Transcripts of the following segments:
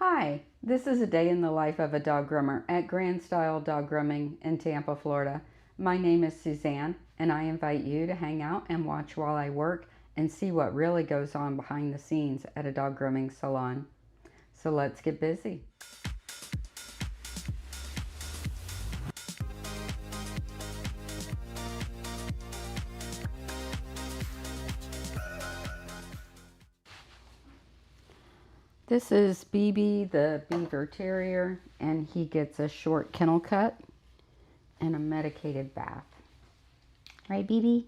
Hi, this is a day in the life of a dog groomer at Grand Style Dog Grooming in Tampa, Florida. My name is Suzanne, and I invite you to hang out and watch while I work and see what really goes on behind the scenes at a dog grooming salon. So let's get busy. This is BB, the Beaver Terrier, and he gets a short kennel cut and a medicated bath. Right, BB?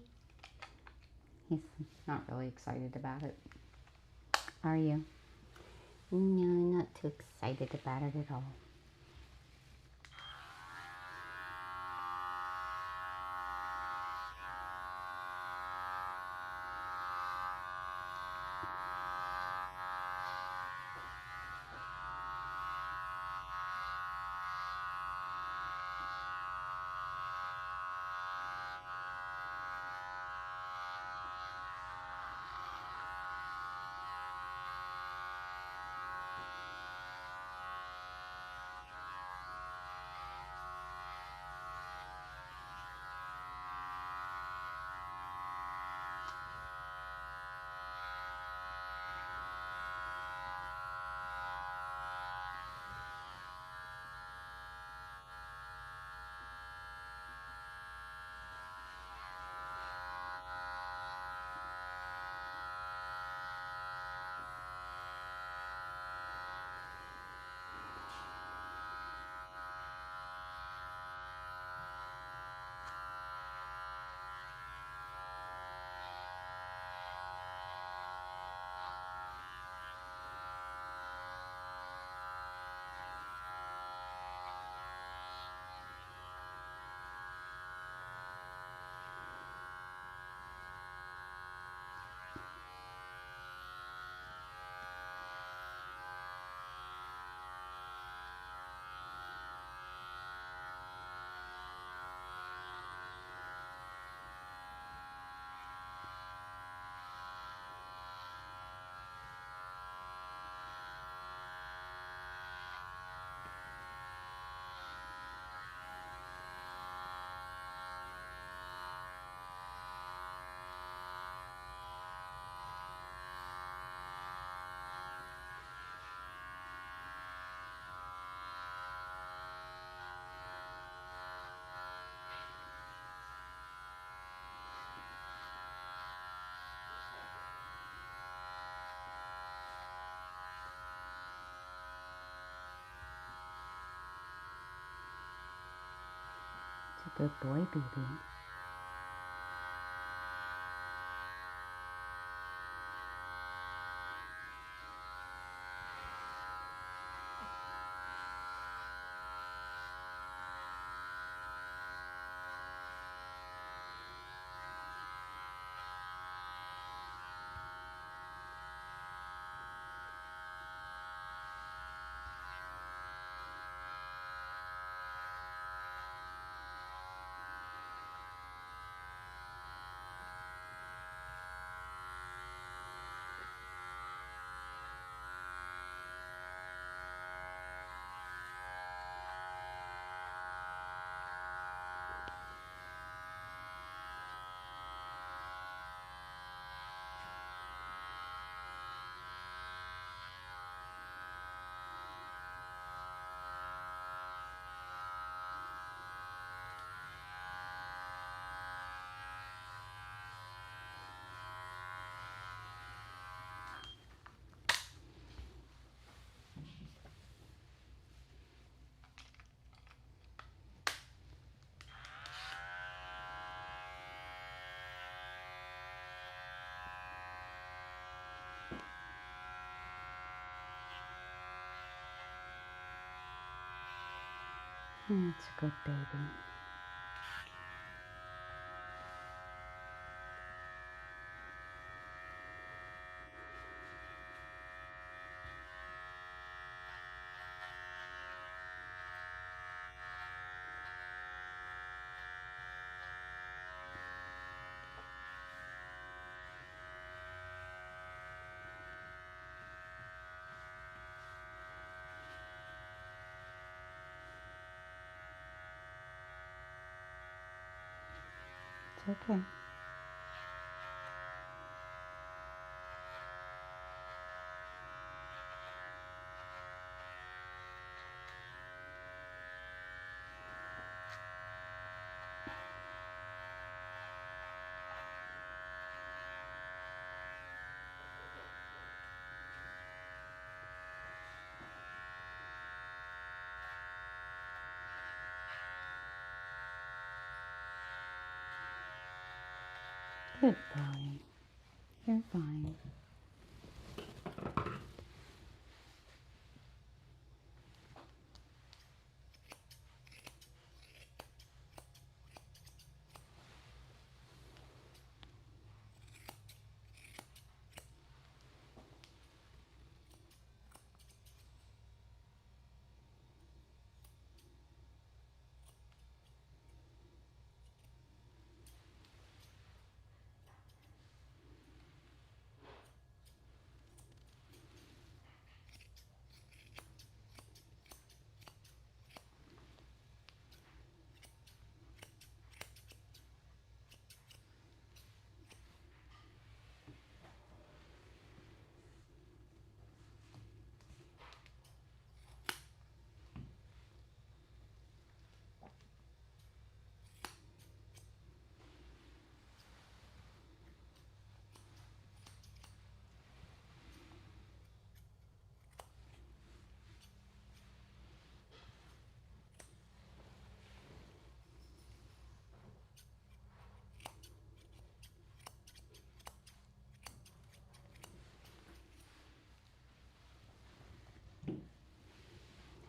He's not really excited about it. Are you? No, not too excited about it at all. It's a good boy, BB. It's a good baby. Okay. Good boy. You're fine.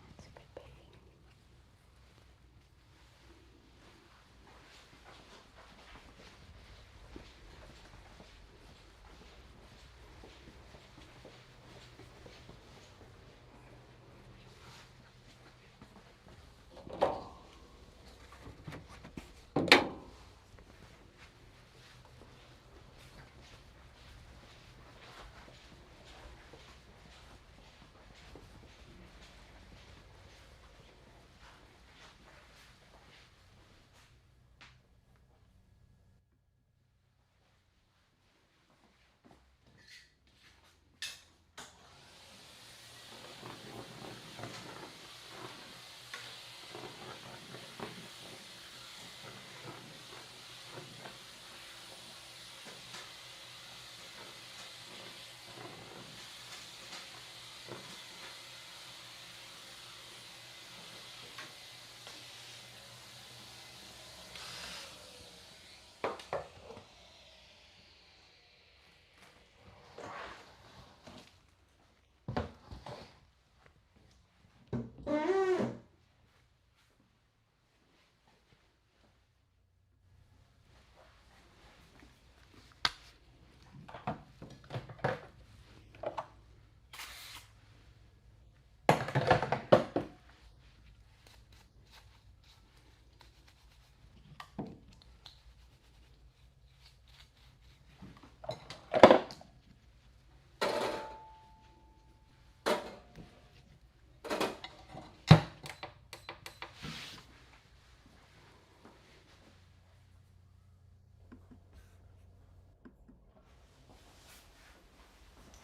That's a good baby.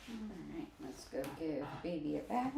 Alright, let's go give baby a bath.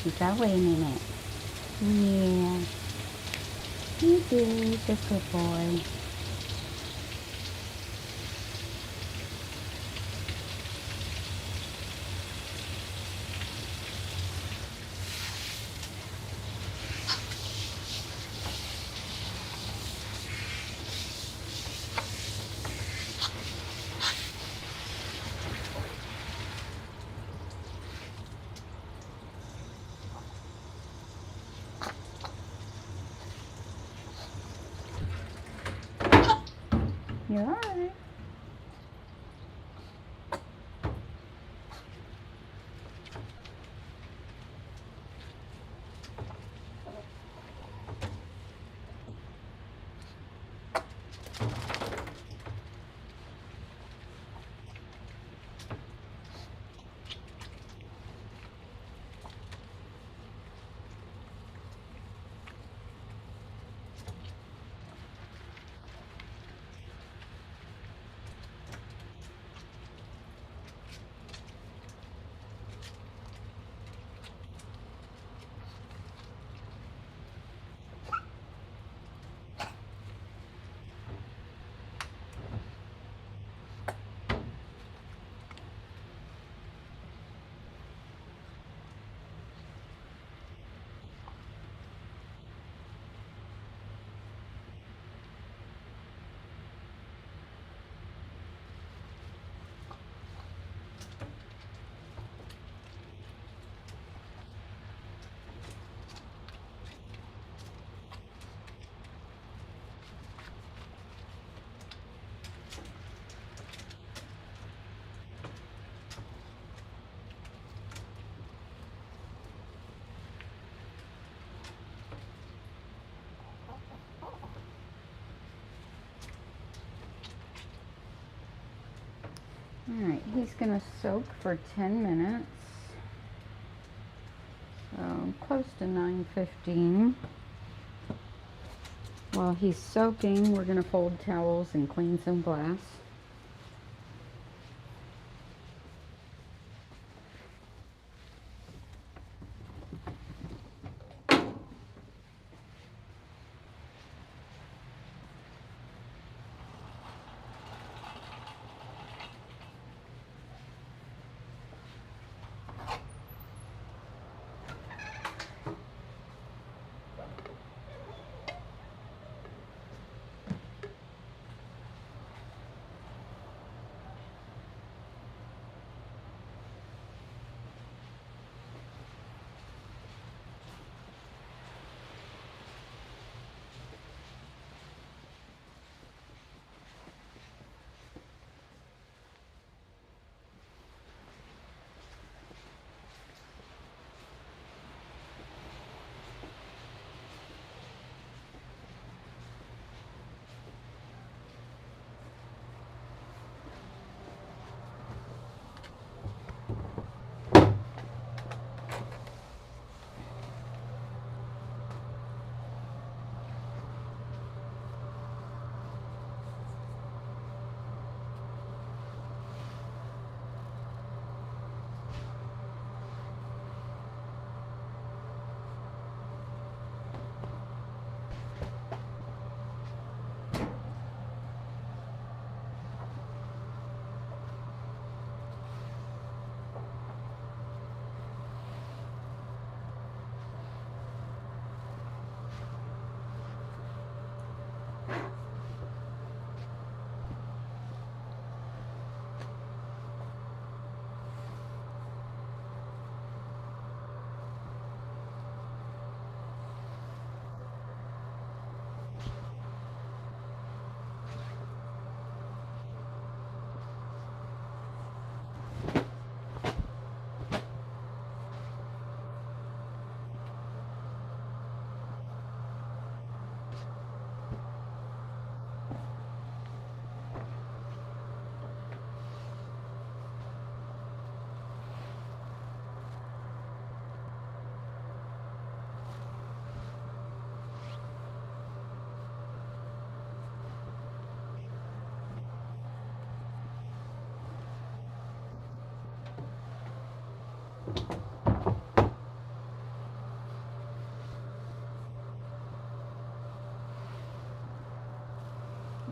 He got away a minute. Yeah. He did. Good, good boy. You're all right. All right, he's gonna soak for 10 minutes. So close to 9:15. While he's soaking, we're gonna fold towels and clean some glass.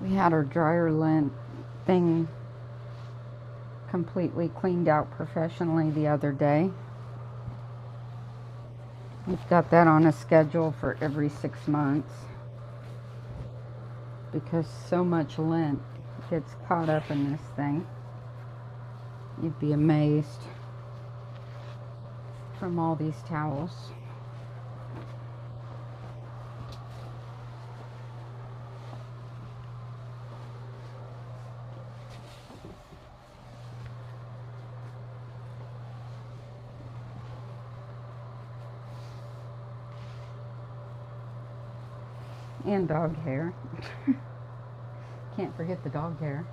We had our dryer lint thing completely cleaned out professionally the other day. We've got that on a schedule for every 6 months because so much lint gets caught up in this thing. You'd be amazed from all these towels. And dog hair. Can't forget the dog hair.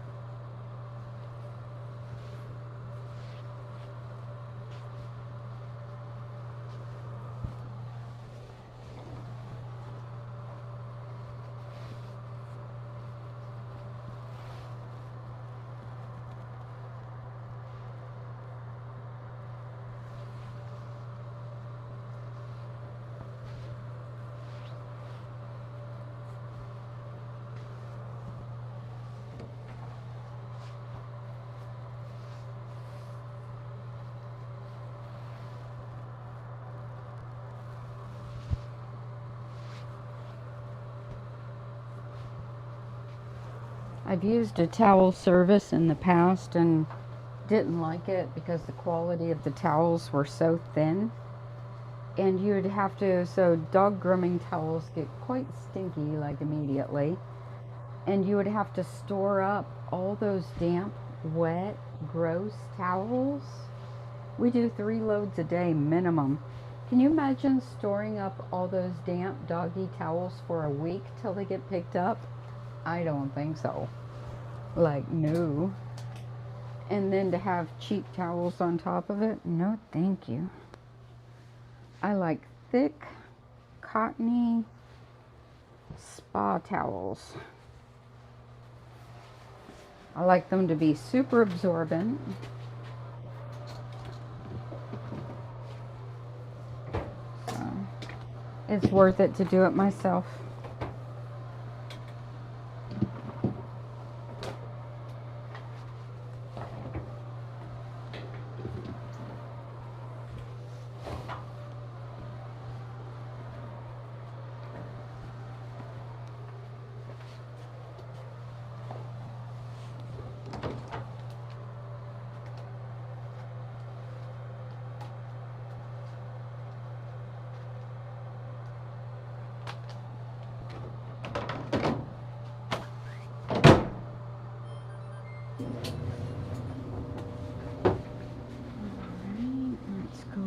I've used a towel service in the past and didn't like it because the quality of the towels were so thin. And you'd have to, so dog grooming towels get quite stinky like immediately. And you would have to store up all those damp, wet, gross towels. We do 3 loads a day minimum. Can you imagine storing up all those damp doggy towels for a week till they get picked up? I don't think so. Like, no. And then to have cheap towels on top of it? No, thank you. I like thick, cottony spa towels. I like them to be super absorbent. So it's worth it to do it myself.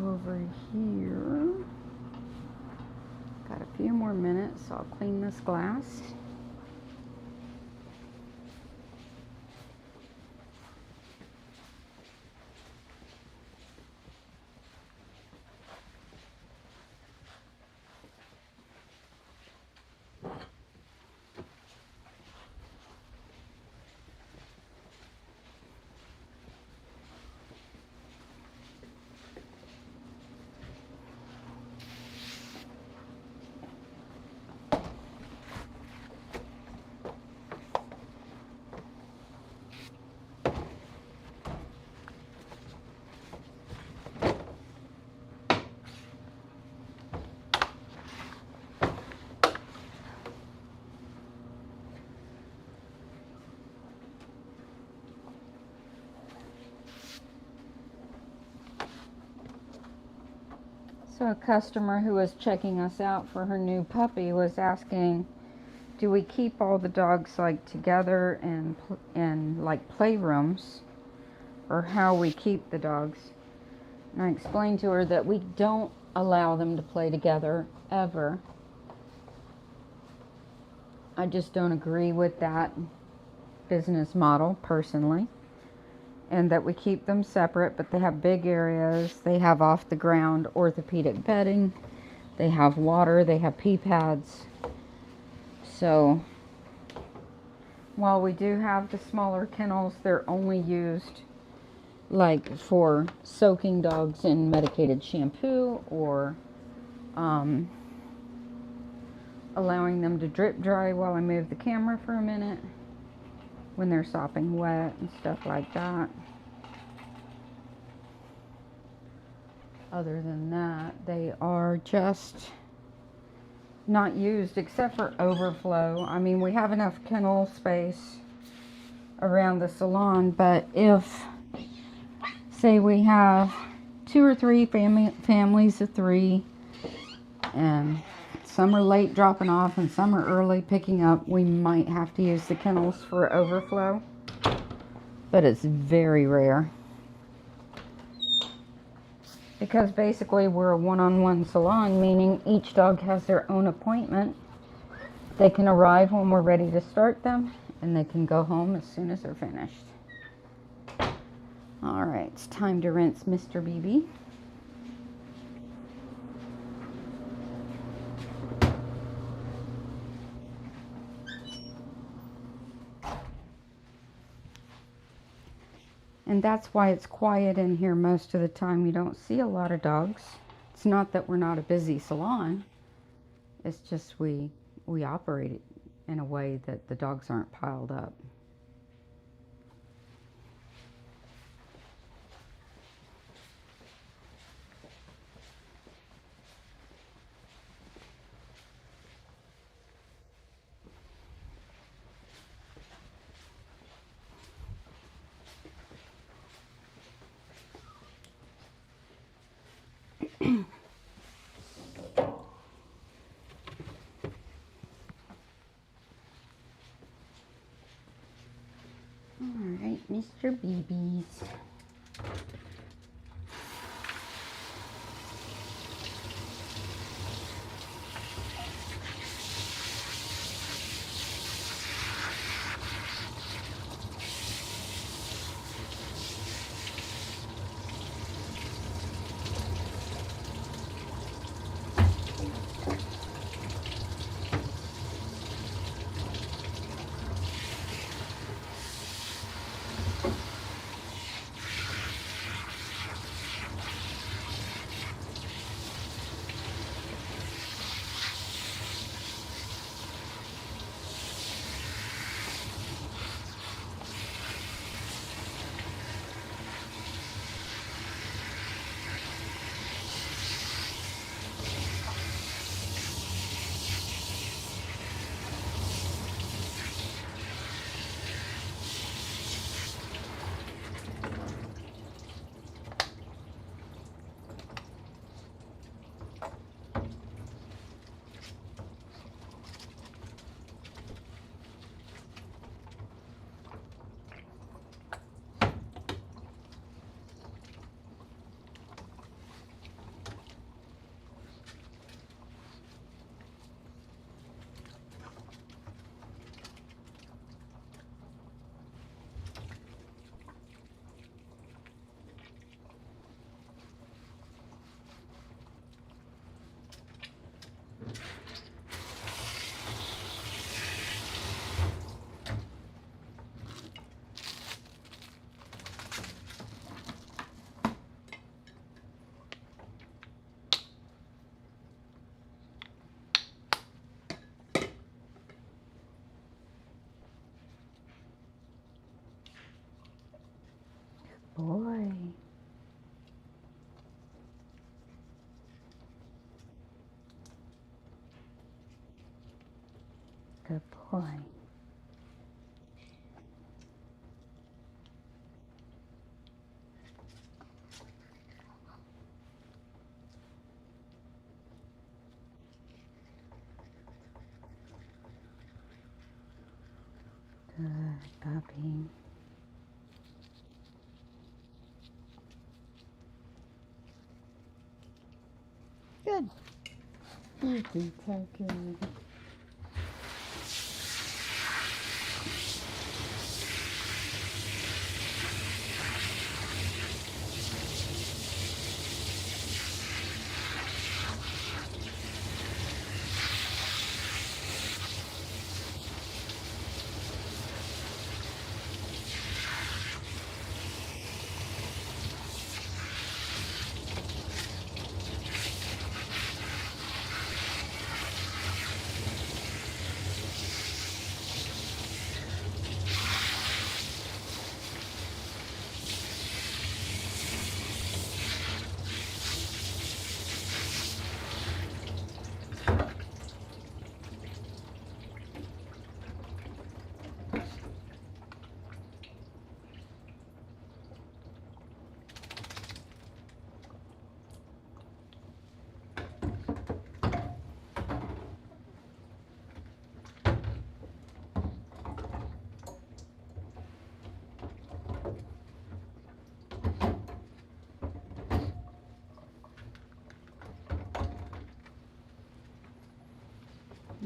Over here. Got a few more minutes, so I'll clean this glass. So a customer who was checking us out for her new puppy was asking, do we keep all the dogs like together in like playrooms, or how we keep the dogs? And I explained to her that we don't allow them to play together ever. I just don't agree with that business model personally. And that we keep them separate, but they have big areas. They have off the ground orthopedic bedding. They have water. They have pee pads. So while we do have the smaller kennels, they're only used like for soaking dogs in medicated shampoo, or allowing them to drip dry while I move the camera for a minute. when they're sopping wet and stuff like that. Other than that, they are just not used except for overflow. I mean, we have enough kennel space around the salon, but if, say, we have 2 or 3 families of 3, and some are late dropping off and some are early picking up, we might have to use the kennels for overflow, but it's very rare. Because basically we're a one-on-one salon, meaning each dog has their own appointment. They can arrive when we're ready to start them, and they can go home as soon as they're finished. All right, it's time to rinse Mr. BB. And that's why it's quiet in here most of the time. You don't see a lot of dogs. It's not that we're not a busy salon. It's just we operate it in a way that the dogs aren't piled up. Alright, Mr. BB's. Boy. Good boy. Good puppy. Good. You do so good.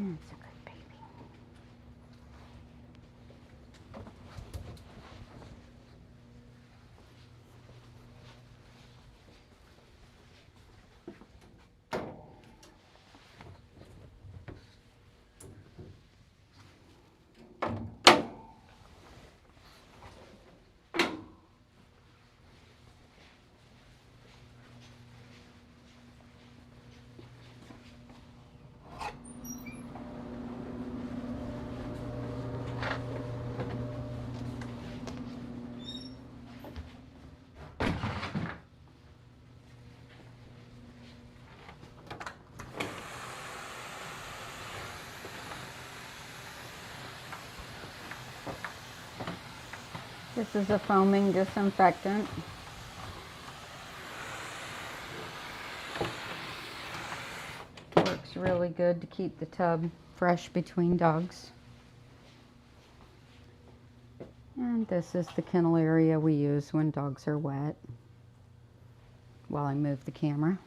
That's a good baby. This is a foaming disinfectant. Works really good to keep the tub fresh between dogs. And this is the kennel area we use when dogs are wet, while I move the camera.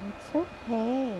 It's okay.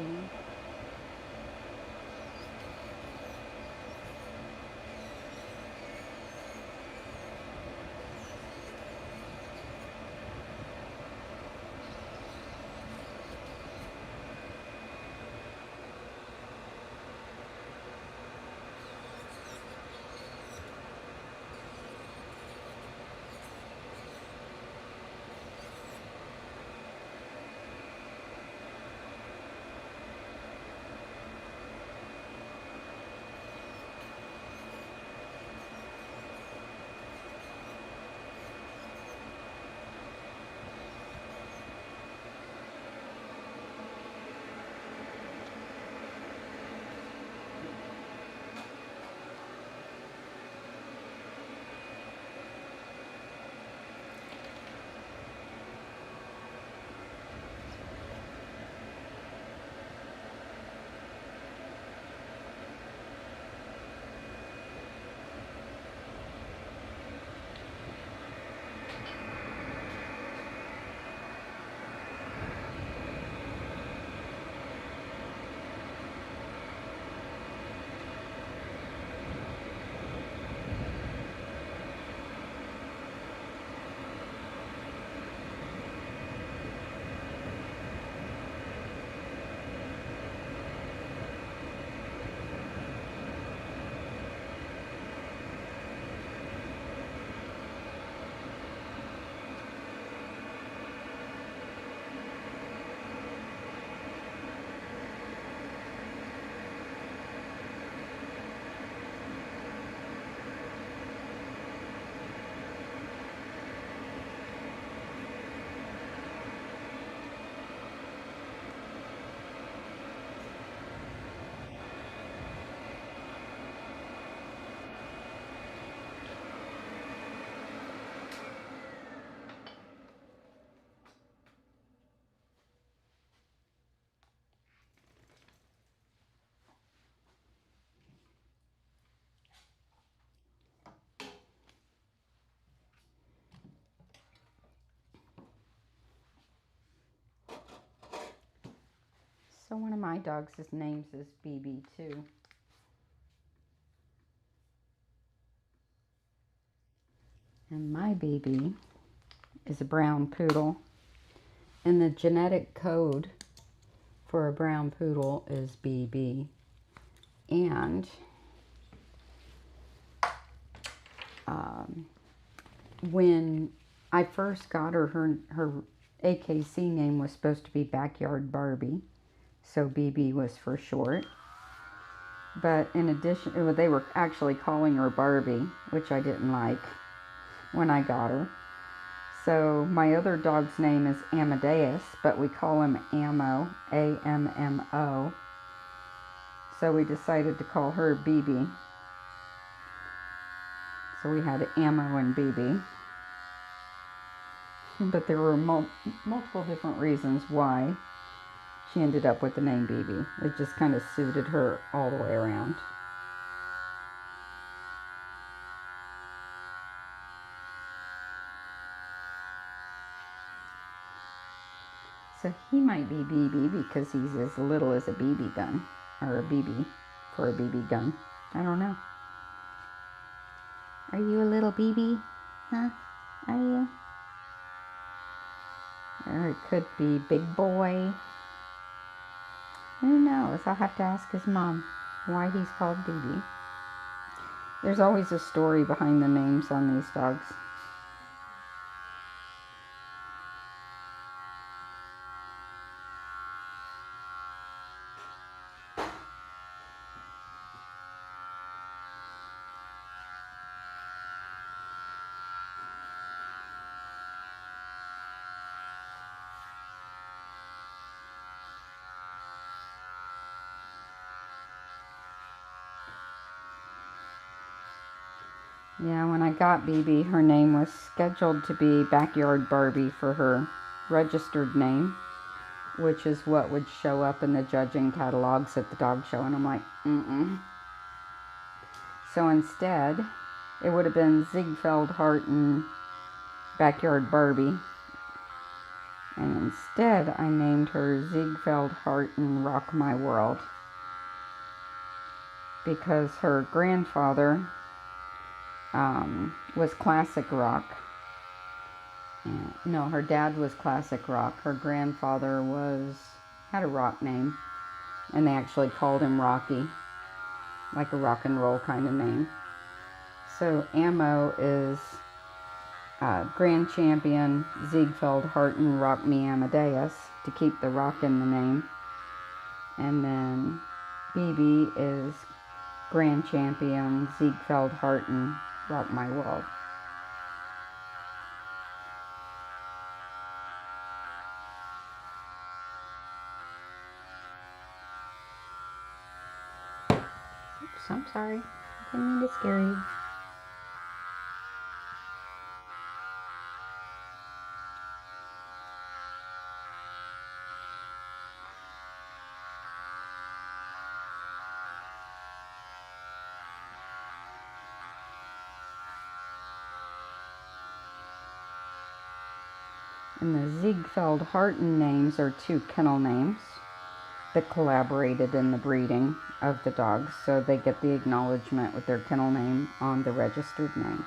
So one of my dogs' names is BB too. And my BB is a brown poodle. And the genetic code for a brown poodle is BB. And when I first got her, her AKC name was supposed to be Backyard Barbie. So BB was for short. But in addition, they were actually calling her Barbie, which I didn't like when I got her. So my other dog's name is Amadeus, but we call him Ammo, A-M-M-O. So we decided to call her BB. So we had Ammo and BB. But there were multiple different reasons why she ended up with the name BB. It just kind of suited her all the way around. So he might be BB because he's as little as a BB gun, or a BB for a BB gun. I don't know. Are you a little BB? Huh? Are you? Or it could be Big Boy. Who knows? I'll have to ask his mom why he's called BB. There's always a story behind the names on these dogs. Yeah, when I got BB, her name was scheduled to be Backyard Barbie for her registered name, which is what would show up in the judging catalogs at the dog show. And I'm like, So instead, it would have been Ziegfeld, Hart, and Backyard Barbie. And instead, I named her Ziegfeld Harton Rock My World because her grandfather was classic rock. No, her dad was classic rock. Her grandfather had a rock name, and they actually called him Rocky, like a rock and roll kind of name. So Ammo is Grand Champion Ziegfeld Harton Rock Me Amadeus, to keep the rock in the name. And then BB is Grand Champion Ziegfeld Harton Rock My World. Oops, I'm sorry. I didn't mean to scare you. And the Ziegfeld Harton names are two kennel names that collaborated in the breeding of the dogs, so they get the acknowledgement with their kennel name on the registered name.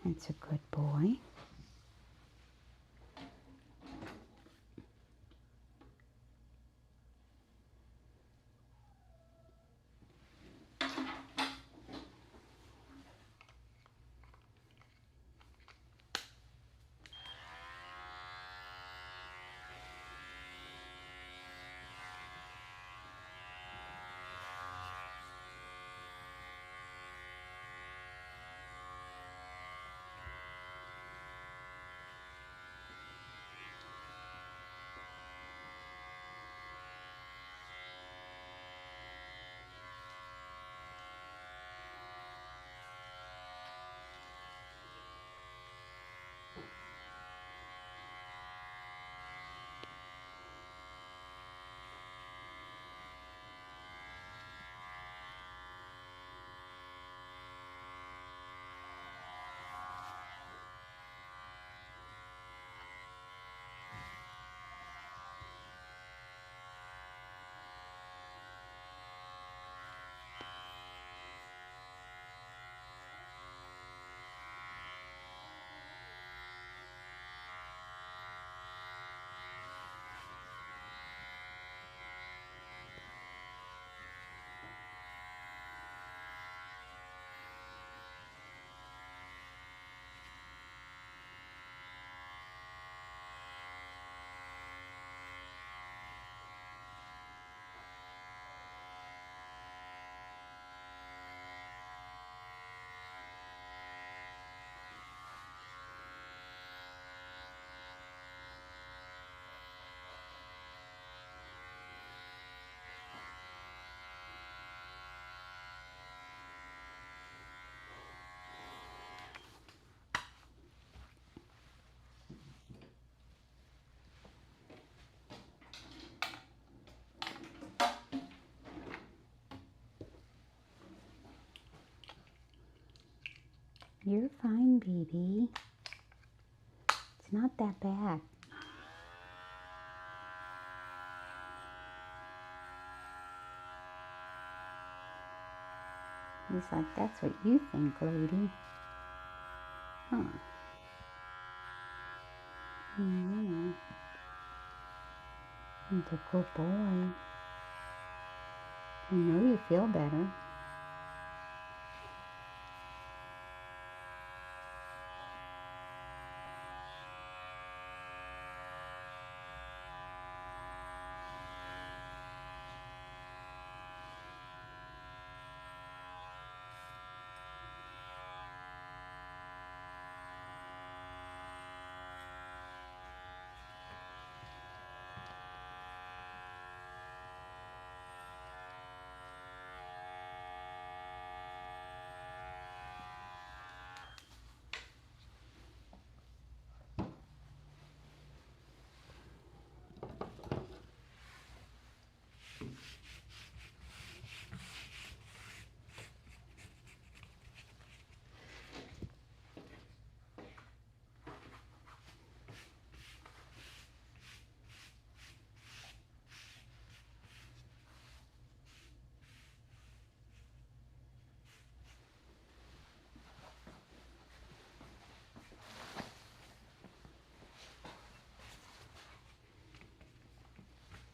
That's a good boy. You're fine, BB. It's not that bad. He's like, that's what you think, lady. Huh. Yeah. He's a good boy. You know you feel better.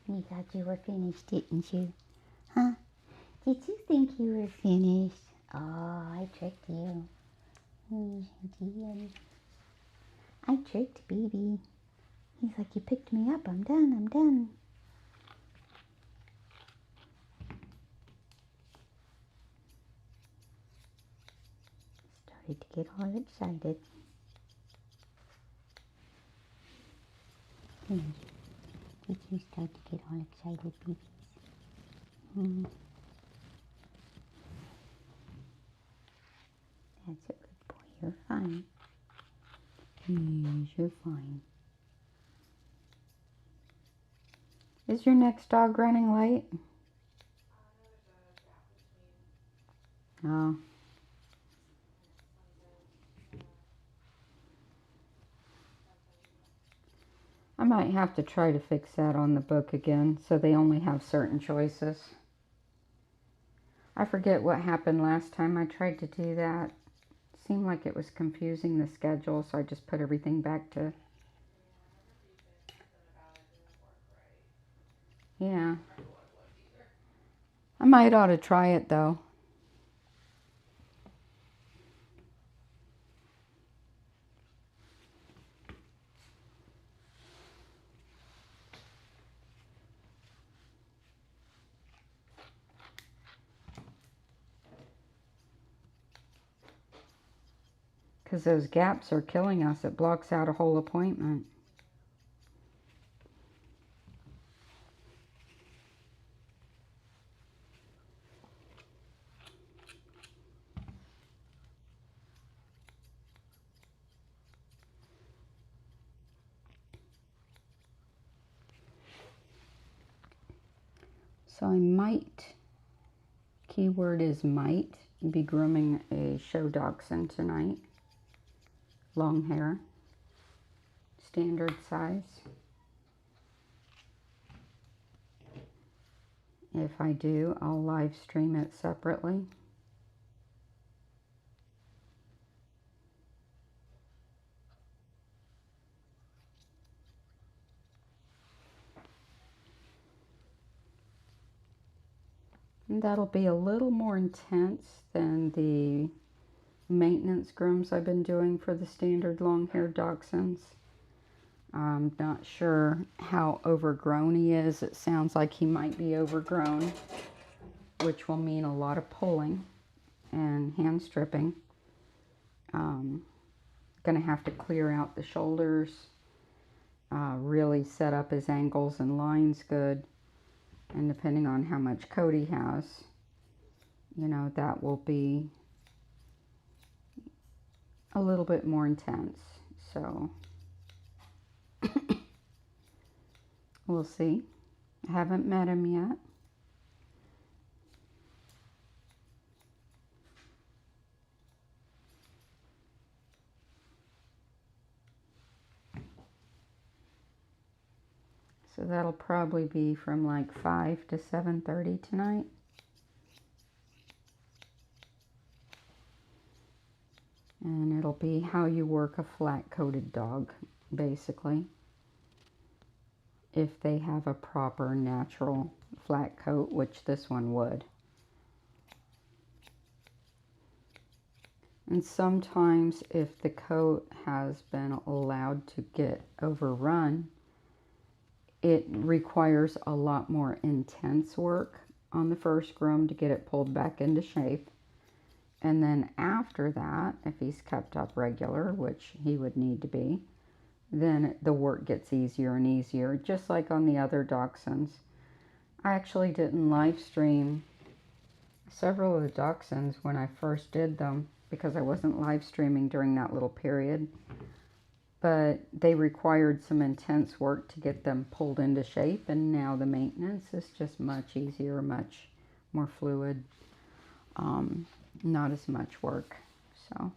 You thought you were finished, didn't you? Huh? Did you think you were finished? Oh, I tricked you. I tricked BB. He's like, you picked me up. I'm done. I'm done. Started to get all excited. Did you start to get all excited, BB? That's a good boy. You're fine. Yes, you're fine. Is your next dog running late? Oh. I might have to try to fix that on the book again so they only have certain choices. I forget what happened last time I tried to do that. Seemed like it was confusing the schedule, so I just put everything back to... Yeah. I might ought to try it though. Because those gaps are killing us. It blocks out a whole appointment. So I might, keyword is might, be grooming a show dachshund tonight. Long hair, standard size. If I do, I'll live stream it separately. And that'll be a little more intense than the maintenance grooms I've been doing for the standard long-haired dachshunds. I'm not sure how overgrown he is. It sounds like he might be overgrown, which will mean a lot of pulling and hand stripping. Gonna have to clear out the shoulders, really set up his angles and lines good, and depending on how much coat he has, you know, that will be a little bit more intense. So we'll see. I haven't met him yet. So that'll probably be from like 5 to 7:30 tonight. And it'll be how you work a flat-coated dog, basically. If they have a proper natural flat coat, which this one would. And sometimes if the coat has been allowed to get overrun, it requires a lot more intense work on the first groom to get it pulled back into shape. And then after that, if he's kept up regular, which he would need to be, then the work gets easier and easier, just like on the other dachshunds. I actually didn't live stream several of the dachshunds when I first did them because I wasn't live streaming during that little period. But they required some intense work to get them pulled into shape, and now the maintenance is just much easier, much more fluid, not as much work. So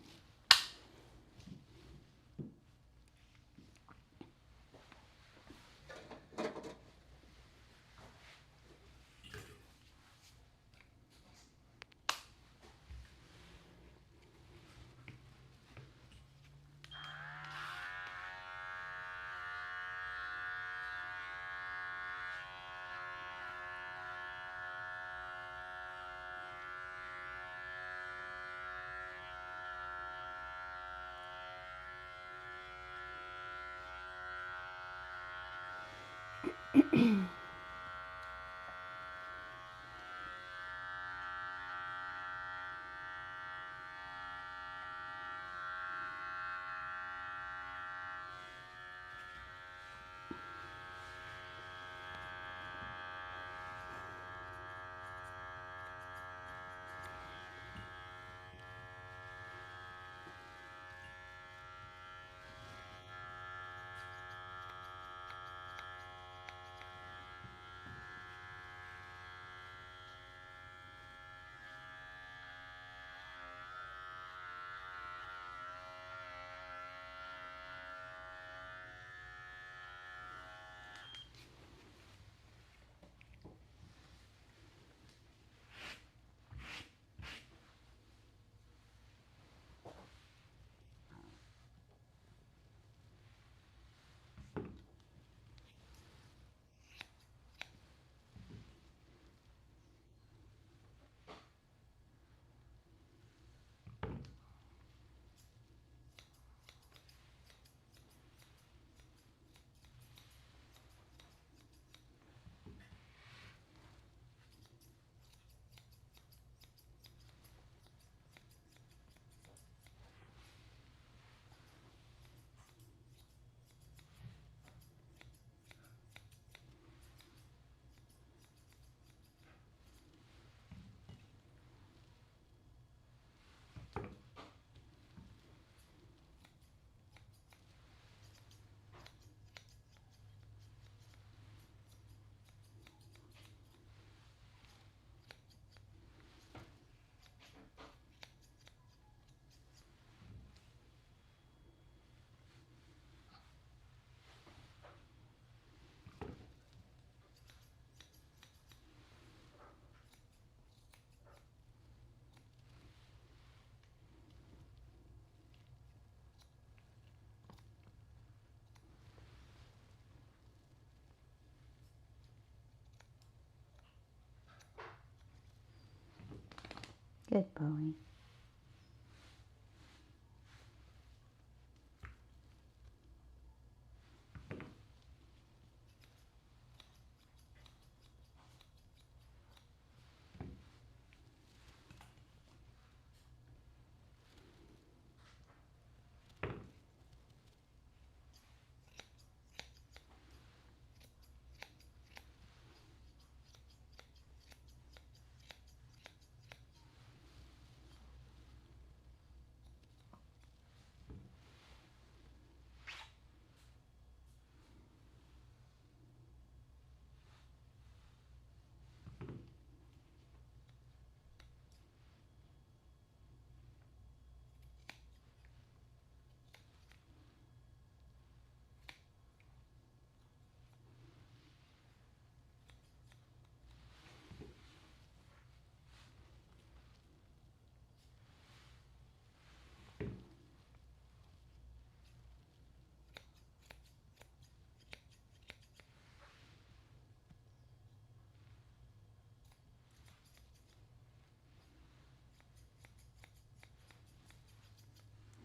good boy.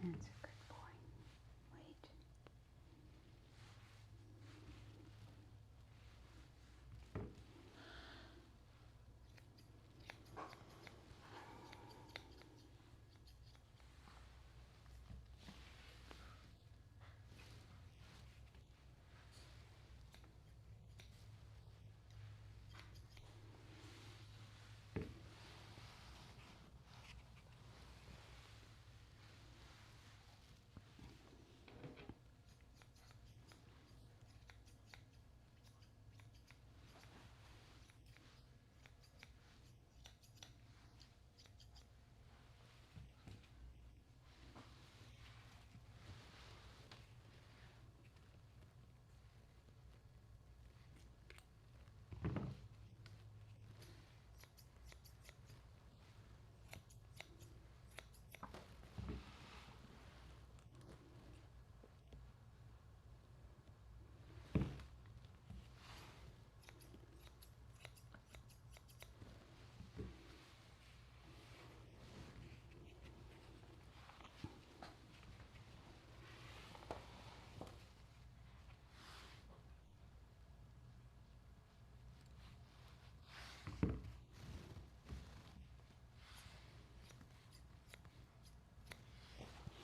That's a good boy. Wait.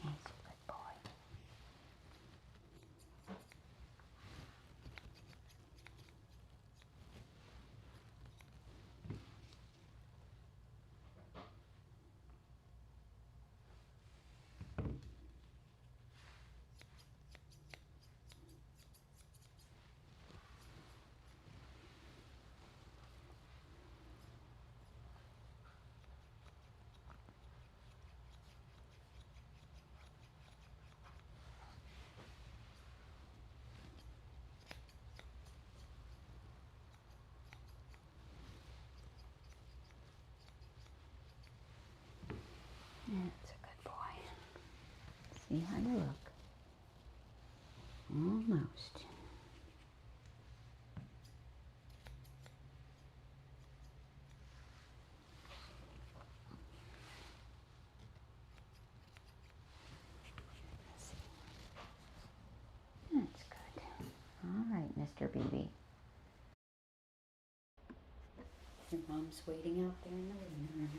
That's a good boy. That's a good boy. See how you look. Almost. That's good. All right, Mr. BB. Your mom's waiting out there in the living room.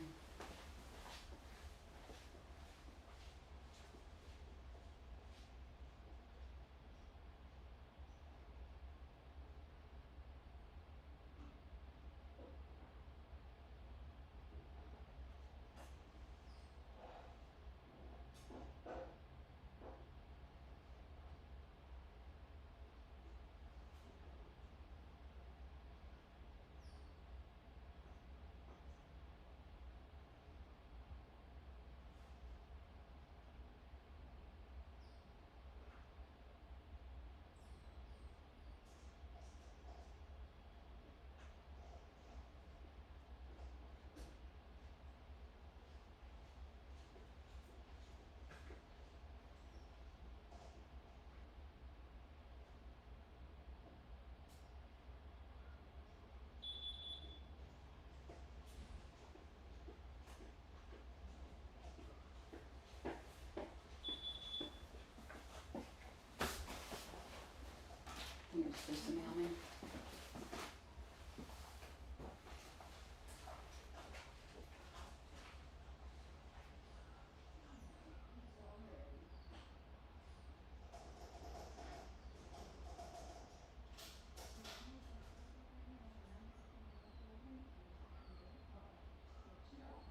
Here's just the mailman.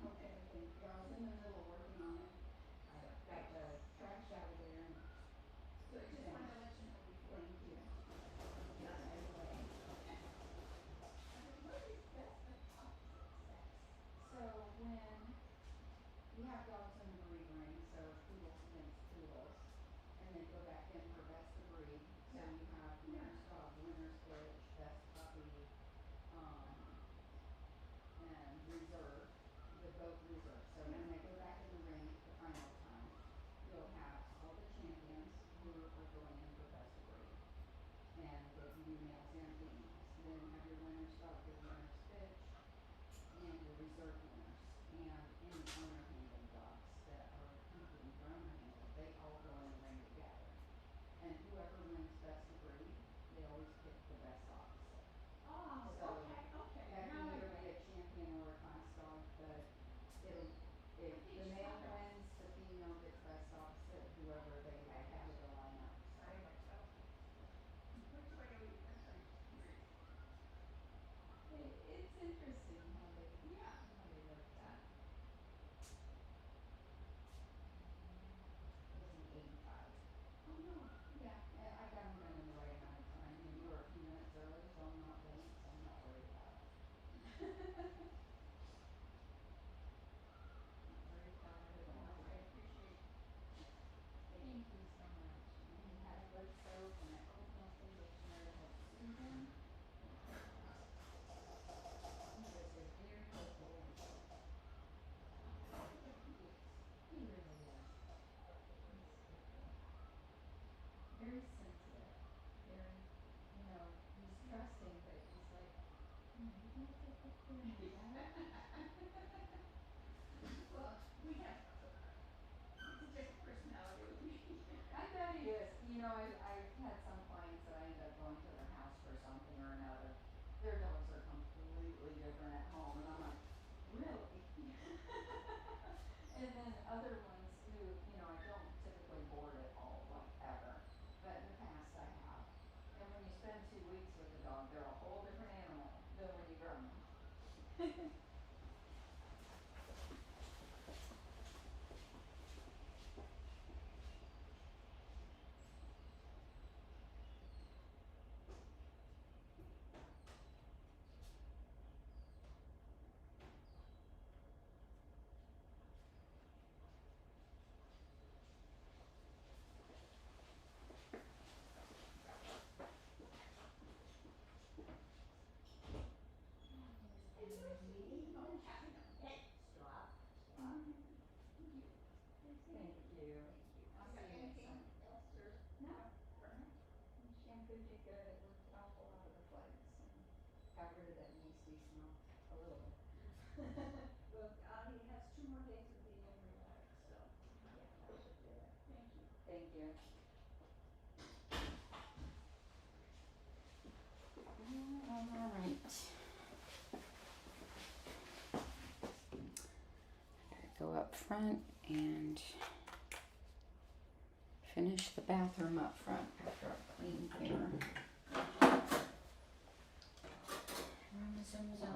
Okay, thank you. I was in the middle of working on it. I got the trash out of there. And so I just wanted to let you know before. Thank you. Get it out of the way. Okay. I said, what is best for toxic sex? So when you have dogs in the breed ring, so poodles against poodles, and they go back in for best of breed. So yeah. You have winner's dog, winner's bitch, best puppy, and reserve, the boat reserve. So when they go back in the ring the final time, you'll have all the champions who are going in for best of breed. And they can be males and females. Then you have your winner's dog, your winner's bitch, and your reserve winners. And any owner handled dogs that are competing for owner handled, they Their dogs are completely different at home, and I'm like, really? And then other ones who, you know, I don't typically board at all, like ever, but in the past I have. And when you spend 2 weeks with a dog, they're a whole different animal than when you groom them. Thank you. I'll see you next time. No. Shampooed you good. It worked it off a lot of the flakes and got rid of that yeasty smell a little bit. Well, he has 2 more days of being relaxed, so Yeah, that should do it. thank you. Thank you. All right. Go up front and finish the bathroom up front after I clean here. Zoom.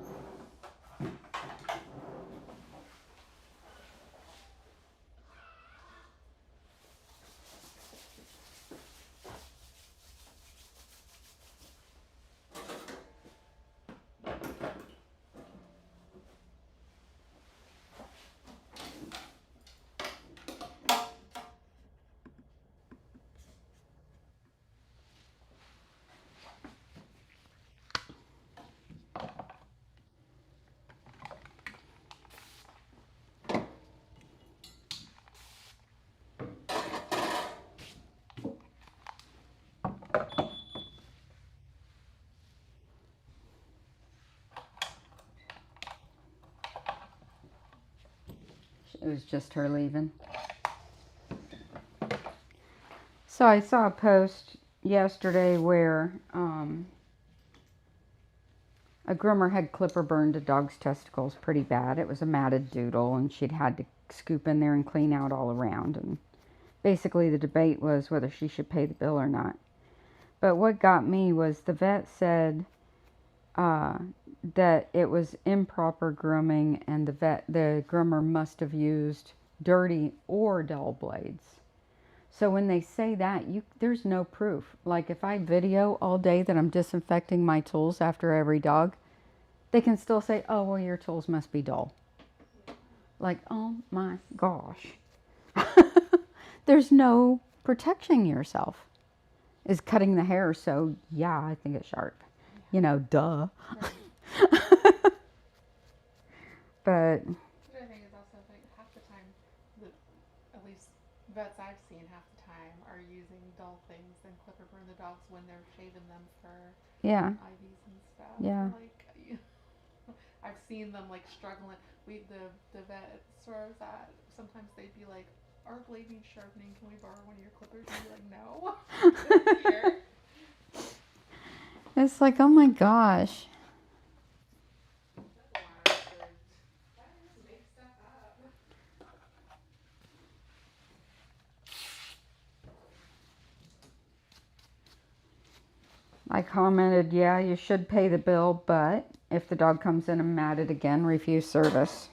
It was just her leaving. So I saw a post yesterday where a groomer had clipper burned a dog's testicles pretty bad. It was a matted doodle, and she'd had to scoop in there and clean out all around. And basically the debate was whether she should pay the bill or not. But what got me was the vet said that it was improper grooming, and the groomer must have used dirty or dull blades. So when they say that, there's no proof. Like if I video all day that I'm disinfecting my tools after every dog, they can still say, oh, well, your tools must be dull. Like, oh my gosh. There's no protecting yourself. Is cutting the hair, so yeah, I think it's sharp. You know, duh. But The other thing is also like half the time, at least vets I've seen half the time are using dull things and clipper burn the dogs when they're shaving them for yeah, IVs and stuff. Yeah. Like I've seen them like struggling. The vet stores that sometimes they'd be like, our blade needs sharpening. Can we borrow one of your clippers? And be like, no. Here. it's like, oh my gosh. Make stuff up. I commented, yeah, you should pay the bill, but if the dog comes in and matted again, refuse service.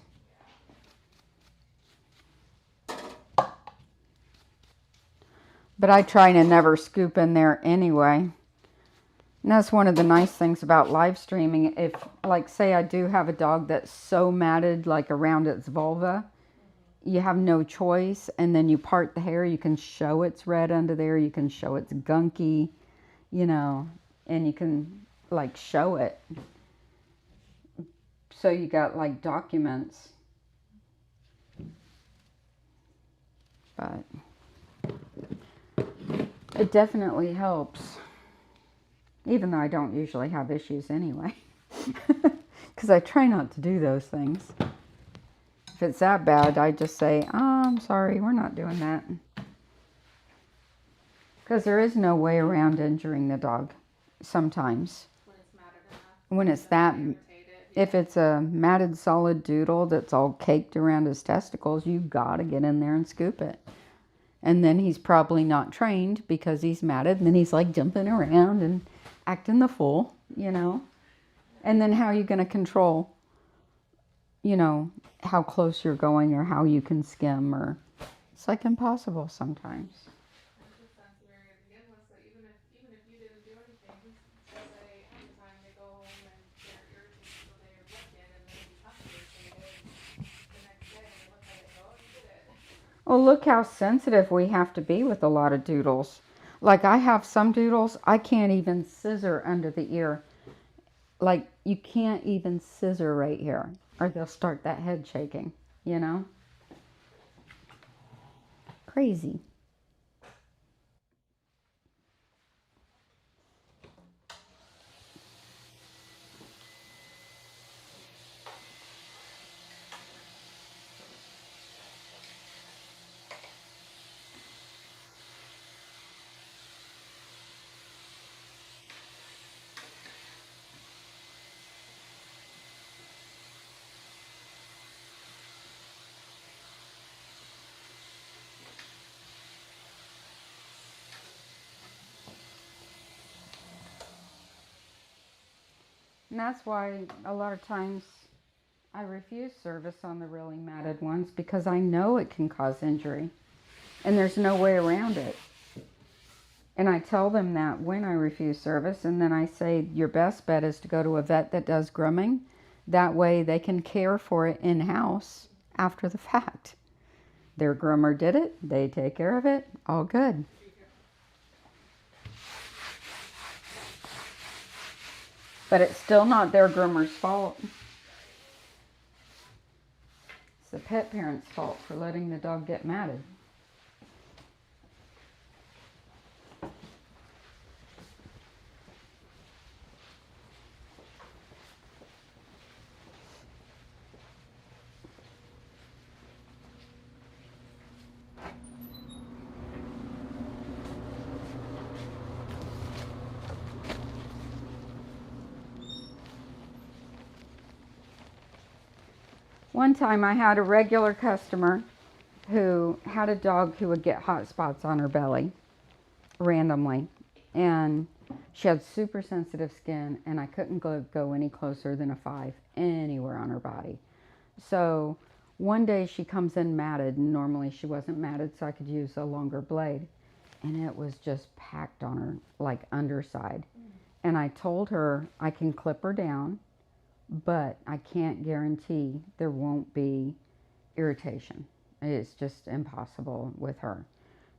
But I try to never scoop in there anyway. And that's one of the nice things about live streaming. If, like, say I do have a dog that's so matted, like around its vulva, you have no choice. And then you part the hair, you can show it's red under there, you can show it's gunky, you know, and you can, like, show it. So you got, like, documents. But it definitely helps. Even though I don't usually have issues anyway. Because I try not to do those things. If it's that bad, I just say, oh, I'm sorry, we're not doing that. Because there is no way around injuring the dog sometimes. When it's matted enough. when it's that, irritate it. if it's a matted solid doodle that's all caked around his testicles, you gotta get in there and scoop it. And then he's probably not trained because he's matted, and then he's like jumping around and acting the fool, you know. And then how are you going to control, you know, how close you're going or how you can skim, or it's like impossible sometimes. It just sounds very to begin with, so even if you didn't do anything, just say half the time they go home and they're irritated so they're looking, and then you have to irritate it. The next day they look at it and go, oh, you did it. Well, look how sensitive we have to be with a lot of doodles. Like I have some doodles, I can't even scissor under the ear. Like you can't even scissor right here, or they'll start that head shaking, you know? Crazy. And that's why a lot of times I refuse service on the really matted ones, because I know it can cause injury and there's no way around it. And I tell them that when I refuse service, and then I say your best bet is to go to a vet that does grooming. That way they can care for it in-house after the fact. Their groomer did it, they take care of it, all good. But it's still not their groomer's fault. It's the pet parent's fault for letting the dog get matted. One time I had a regular customer who had a dog who would get hot spots on her belly randomly. And she had super sensitive skin, and I couldn't go any closer than a 5 anywhere on her body. So one day she comes in matted, and normally she wasn't matted, so I could use a longer blade. And it was just packed on her, like underside. And I told her I can clip her down, but I can't guarantee there won't be irritation. It's just impossible with her.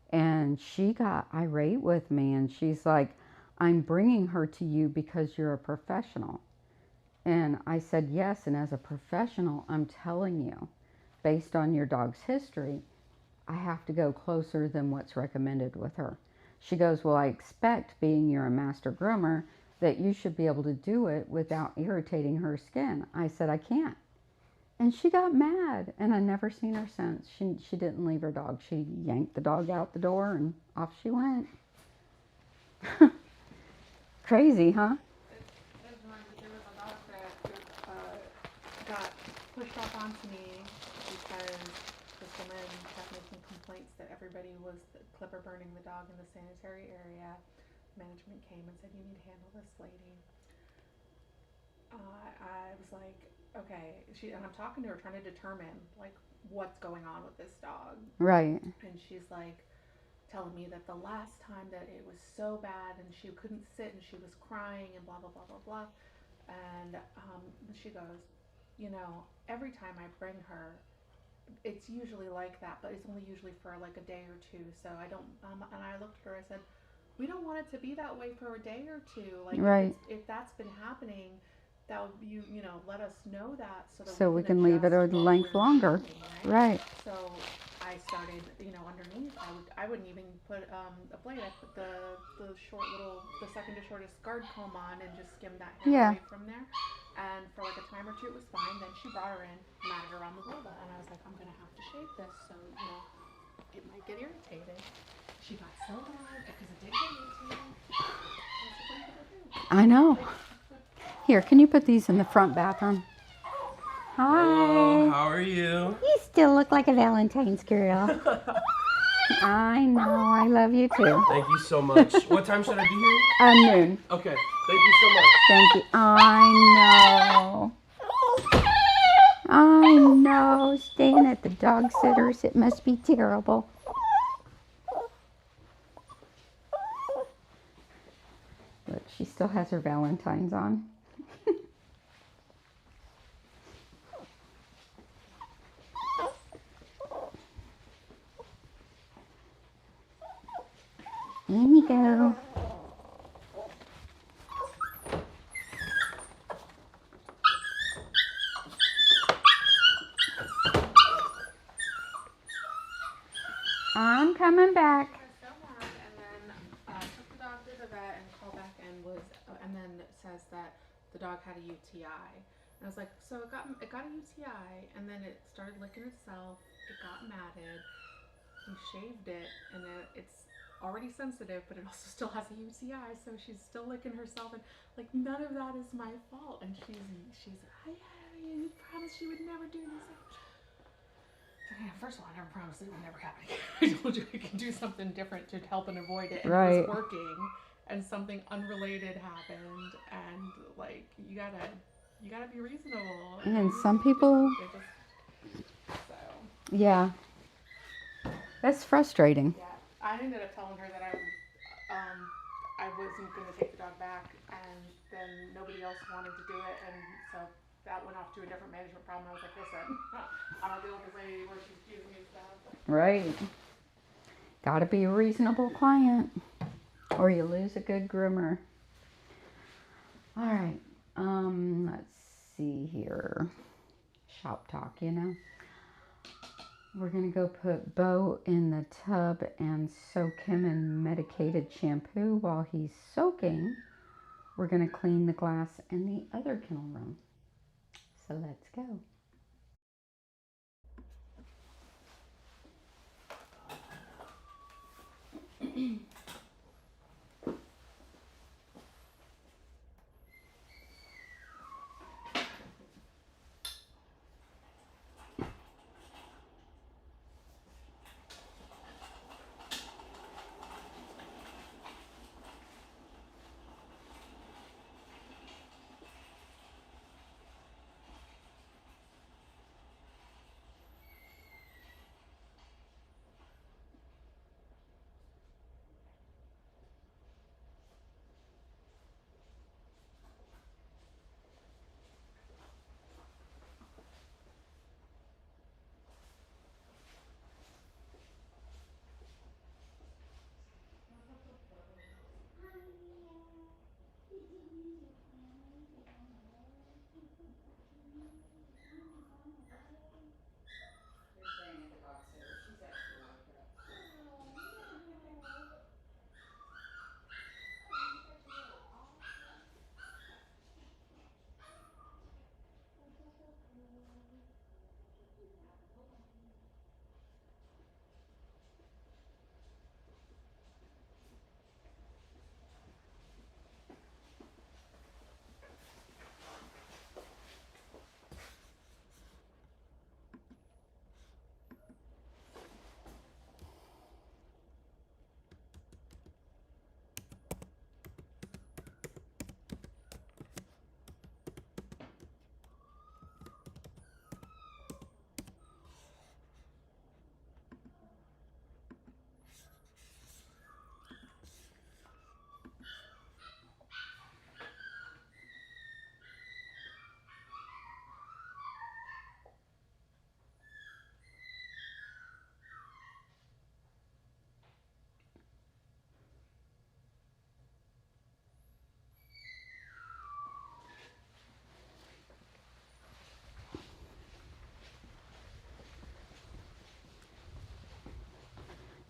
And she got irate with me, and she's like, I'm bringing her to you because you're a professional. And I said, yes, and as a professional, I'm telling you, based on your dog's history, I have to go closer than what's recommended with her. She goes, well, I expect, being you're a master groomer, that you should be able to do it without irritating her skin. I said, I can't. And she got mad, and I never seen her since. She didn't leave her dog. She yanked the dog out the door, and off she went. Crazy, huh? It reminds me, there was a dog that got pushed off onto me because this woman kept making complaints that everybody was clipper burning the dog in the sanitary area. Management came and said, you need to handle this lady. I was like, okay. And I'm talking to her, trying to determine like what's going on with this dog. Right. And she's like telling me that the last time that it was so bad and she couldn't sit and she was crying and blah blah blah blah blah. And she goes, you know, every time I bring her, it's usually like that, but it's only usually for like a day or two. So I don't. And I looked at her. I said, we don't want it to be that way for a day or two. Like, right. If that's been happening, that would, you know, let us know that so we can leave it a length longer. Doing, right? Right. So I started, you know, underneath. I wouldn't even put a blade. I put the short little, the second to shortest guard comb on and just skimmed that hair away from there. And for like a time or two, it was fine. Then she brought her in, matted her on the vulva, and I was like, I'm gonna have to shave this, so you know, it might get irritated. She got so mad because it did get irritated. I know. Here, can you put these in the front bathroom? Hello, Hi. how are you? You still look like a Valentine's girl. I know. I love you too. Thank you so much. What time should I be here? Noon. Okay, thank you so much. Thank you. I know. I know. Staying at the dog sitters, it must be terrible. Look, she still has her Valentine's on. In you go. I'm coming back. I was so mad, and then took the dog to the vet and called back and then it says that the dog had a UTI. And I was like, so it got a UTI, and then it started licking itself. It got matted. We shaved it, and it's already sensitive, but it also still has a UTI, so she's still licking herself, and like none of that is my fault. And she's I promised she would never do this. First of all, I never promised it would never happen again. I told you I could do something different to help and avoid it, and Right. it was working. And something unrelated happened, and like you gotta be reasonable. And some people, So yeah, that's frustrating. yeah, I ended up telling her that I wasn't gonna take the dog back, and then nobody else wanted to do it, and so that went off to a different management problem. I was like, listen, I don't deal with this lady where she's accusing me of stuff. Right. Gotta be a reasonable client, or you lose a good groomer. All right. Let's see here. Shop talk, you know. We're gonna go put Bo in the tub and soak him in medicated shampoo while he's soaking. We're gonna clean the glass in the other kennel room. So let's go.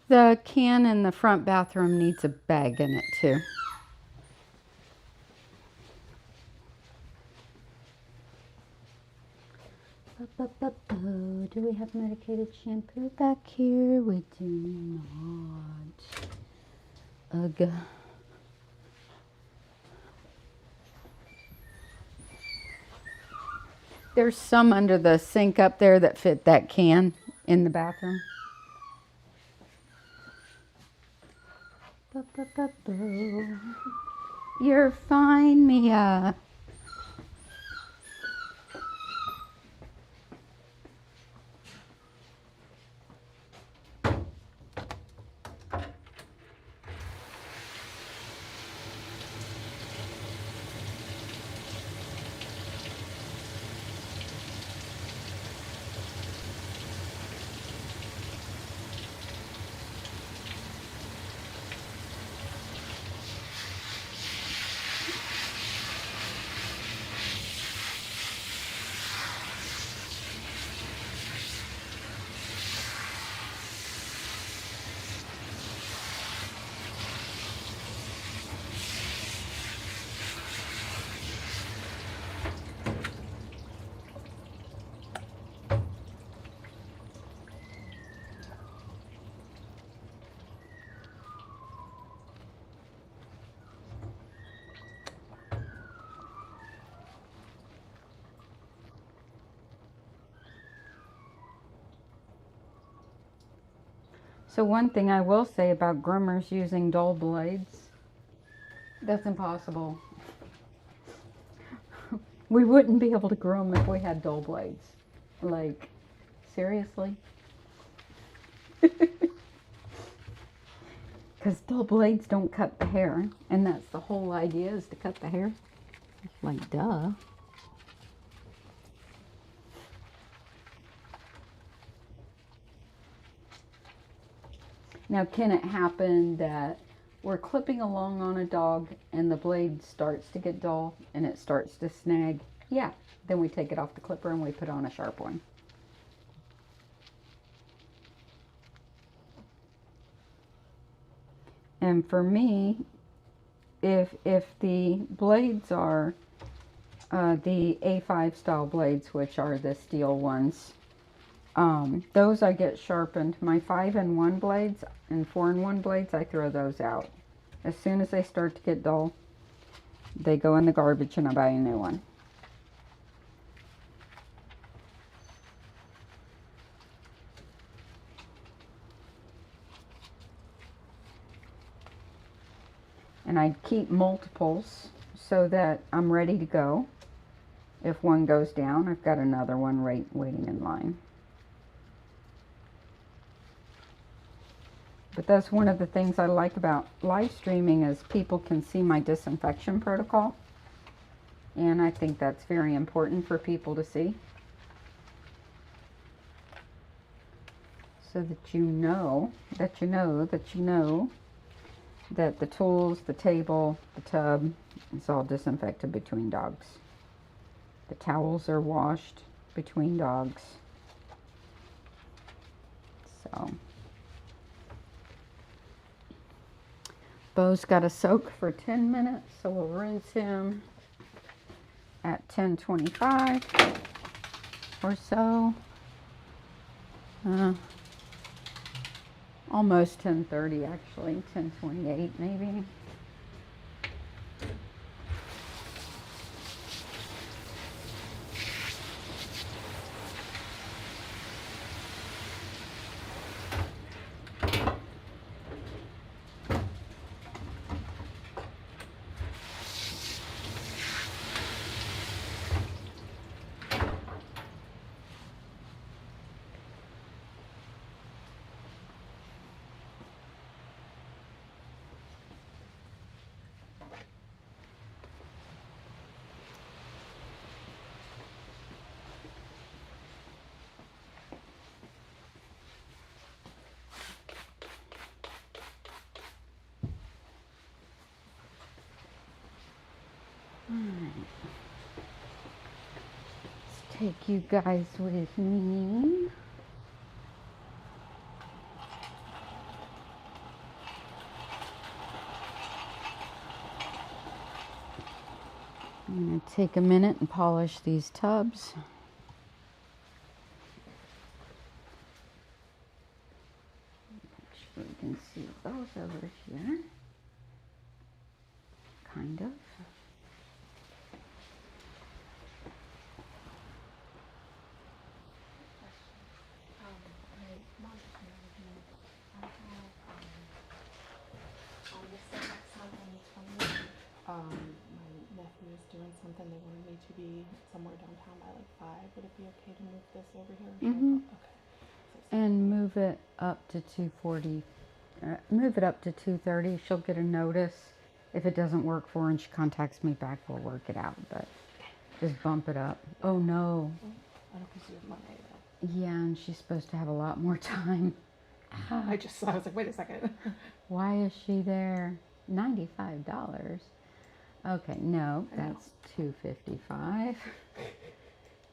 The can in the front bathroom needs a bag in it too. Do we have medicated shampoo back here? We do not. Ugh. There's some under the sink up there that fit that can in the bathroom. Ba-ba-ba-boo. You're fine, Mia. So one thing I will say about groomers using dull blades, that's impossible. We wouldn't be able to groom if we had dull blades. Like, seriously? Because dull blades don't cut the hair, and that's the whole idea, is to cut the hair. Like, duh. Now, can it happen that we're clipping along on a dog and the blade starts to get dull and it starts to snag? Yeah, then we take it off the clipper and we put on a sharp one. And for me, if the blades are the A5 style blades, which are the steel ones, those I get sharpened. My 5-in-1 blades and 4-in-1 blades, I throw those out. As soon as they start to get dull, they go in the garbage and I buy a new one. And I keep multiples so that I'm ready to go. If one goes down, I've got another one waiting in line. But that's one of the things I like about live streaming, is people can see my disinfection protocol. And I think that's very important for people to see. So that you know that the tools, the table, the tub, it's all disinfected between dogs. The towels are washed between dogs. So Bo's got to soak for 10 minutes, so we'll rinse him at 10:25 or so. Almost 10:30 actually, 10:28 maybe. Let's take you guys with me. I'm going to take a minute and polish these tubs. Make sure you can see those over here. Kind of. doing something. They wanted me to be somewhere downtown by like 5. Would it be okay to move this over here? Okay. And move it up to 2:40. Move it up to 2:30. She'll get a notice. If it doesn't work for her and she contacts me back, we'll work it out. But just bump it up. Oh no. I don't think you have Monday though. Yeah, and she's supposed to have a lot more time. I was like, wait a second. Why is she there? $95. Okay, no, that's $255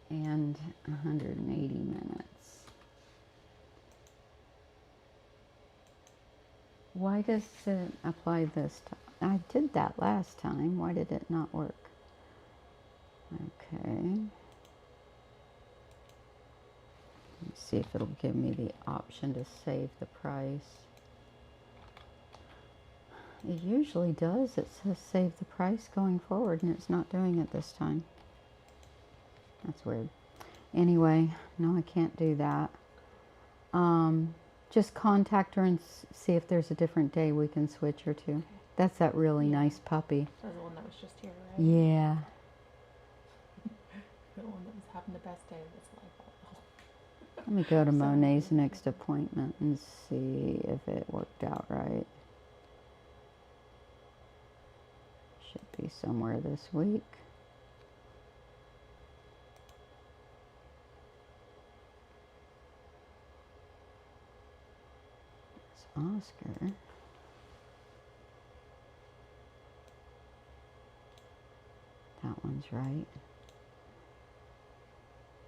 and 180 minutes. Why does it apply this time? I did that last time. Why did it not work? Okay. Let's see if it'll give me the option to save the price. It usually does. It says save the price going forward, and it's not doing it this time. That's weird. Anyway, no, I can't do that. Just contact her and see if there's a different day we can switch her to. Okay. That's that really nice puppy. That's the one that was just here, right? Yeah. The one that was having the best day of its life. Let me go to Monet's next appointment and see if it worked out right. Should be somewhere this week. It's Oscar. That one's right.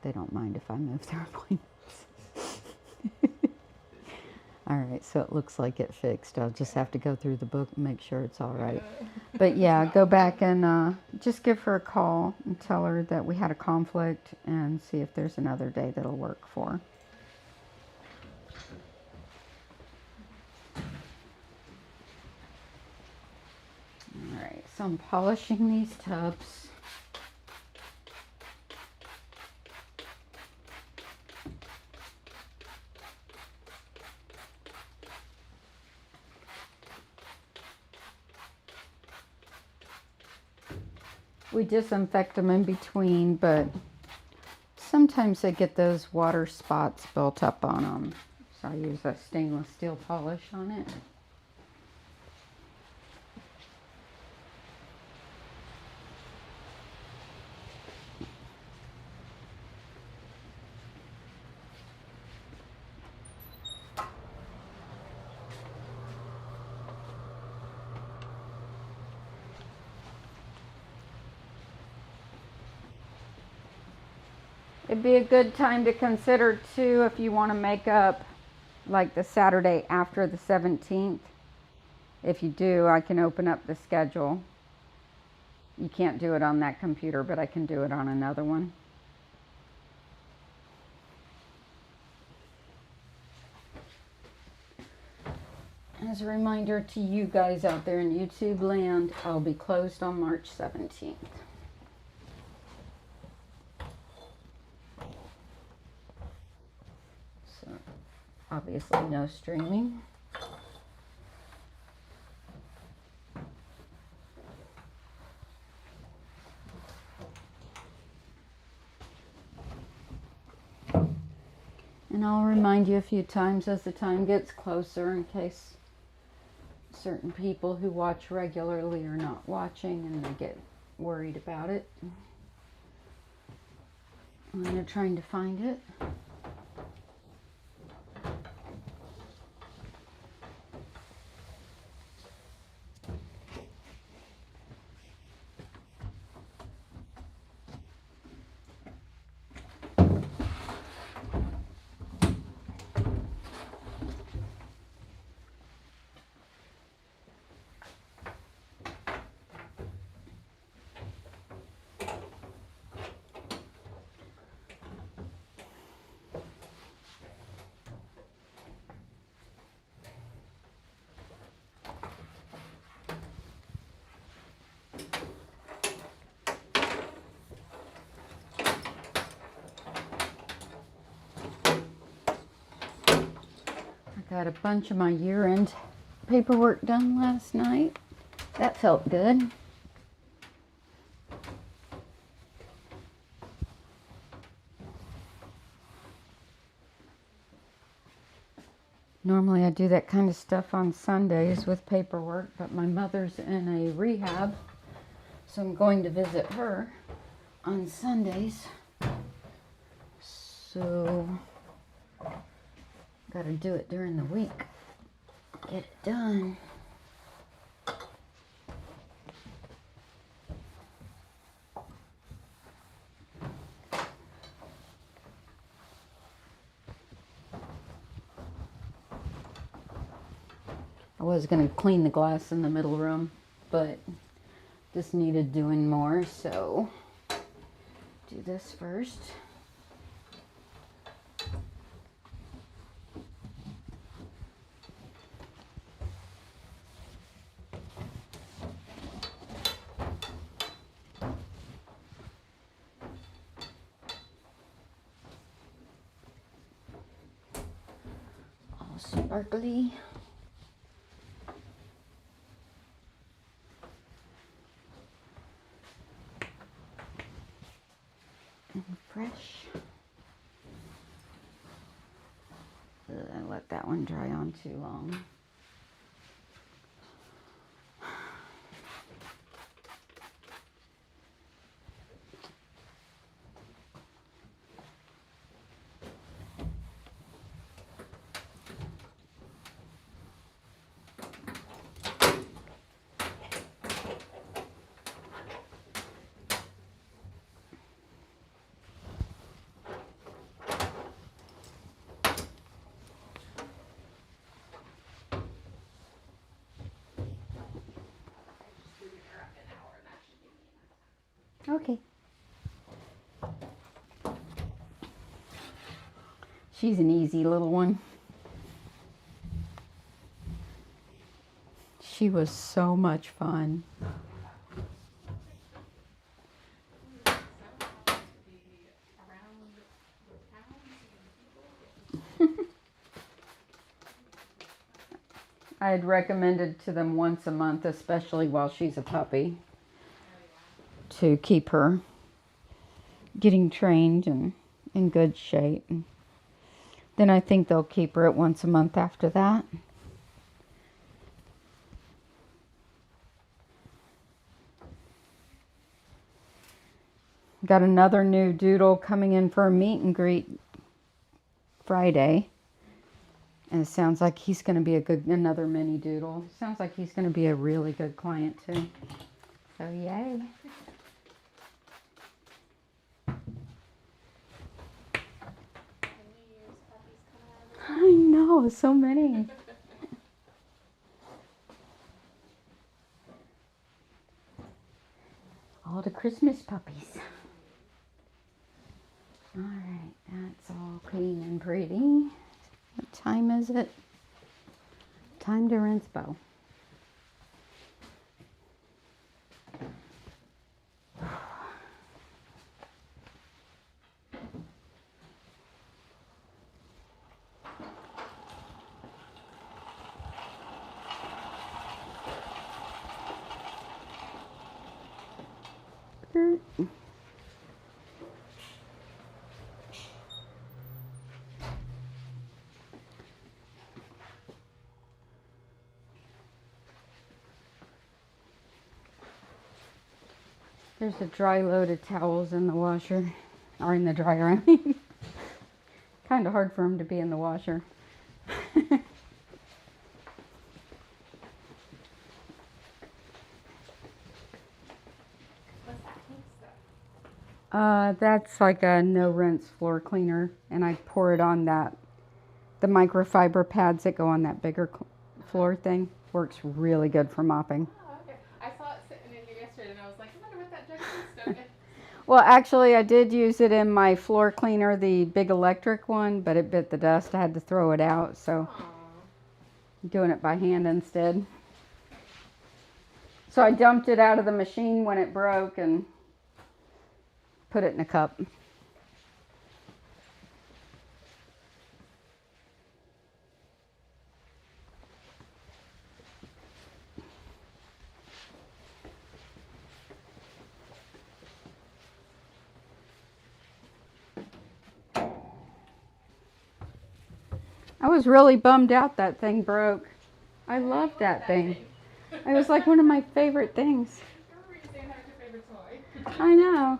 They don't mind if I move their appointments. All right, so it looks like it fixed. I'll just have to go through the book and make sure it's all right. But yeah, go back and just give her a call and tell her that we had a conflict and see if there's another day that'll work for her. All right, so I'm polishing these tubs. We disinfect them in between, but sometimes they get those water spots built up on them. So I use a stainless steel polish on it. It'd be a good time to consider too if you want to make up like the Saturday after the 17th. If you do, I can open up the schedule. You can't do it on that computer, but I can do it on another one. As a reminder to you guys out there in YouTube land, I'll be closed on March 17th. Obviously no streaming. And I'll remind you a few times as the time gets closer in case certain people who watch regularly are not watching and they get worried about it. I'm trying to find it. Got a bunch of my year-end paperwork done last night. That felt good. Normally I do that kind of stuff on Sundays with paperwork, but my mother's in a rehab, so I'm going to visit her on Sundays. So, gotta do it during the week. Get it done. I was going to clean the glass in the middle room, but this needed doing more, so do this first. All sparkly. And fresh. I let that one dry on too long. Okay. She's an easy little one. She was so much fun. I had recommended to them once a month, especially while she's a puppy, to keep her getting trained and in good shape. And then I think they'll keep her at once a month after that. Got another new doodle coming in for a meet and greet Friday. And it sounds like he's going to be another mini doodle. Sounds like he's going to be a really good client too. So yay. I know, so many. All the Christmas puppies. All right, that's all clean and pretty. What time is it? Time to rinse Bo. There's a dry load of towels in the washer, or in the dryer, I mean. Kind of hard for them to be in the washer. That's like a no rinse floor cleaner, and I pour it on the microfiber pads that go on that bigger floor thing. Works really good for mopping. Oh, okay. I saw it sitting in here yesterday, and I was like, I wonder what that jug is. Well, actually, I did use it in my floor cleaner, the big electric one, but it bit the dust. I had to throw it out, so I'm doing it by hand instead. So I dumped it out of the machine when it broke and put it in a cup. I was really bummed out that thing broke. I loved that thing. It was like one of my favorite things. I remember you saying that was your favorite toy. I know.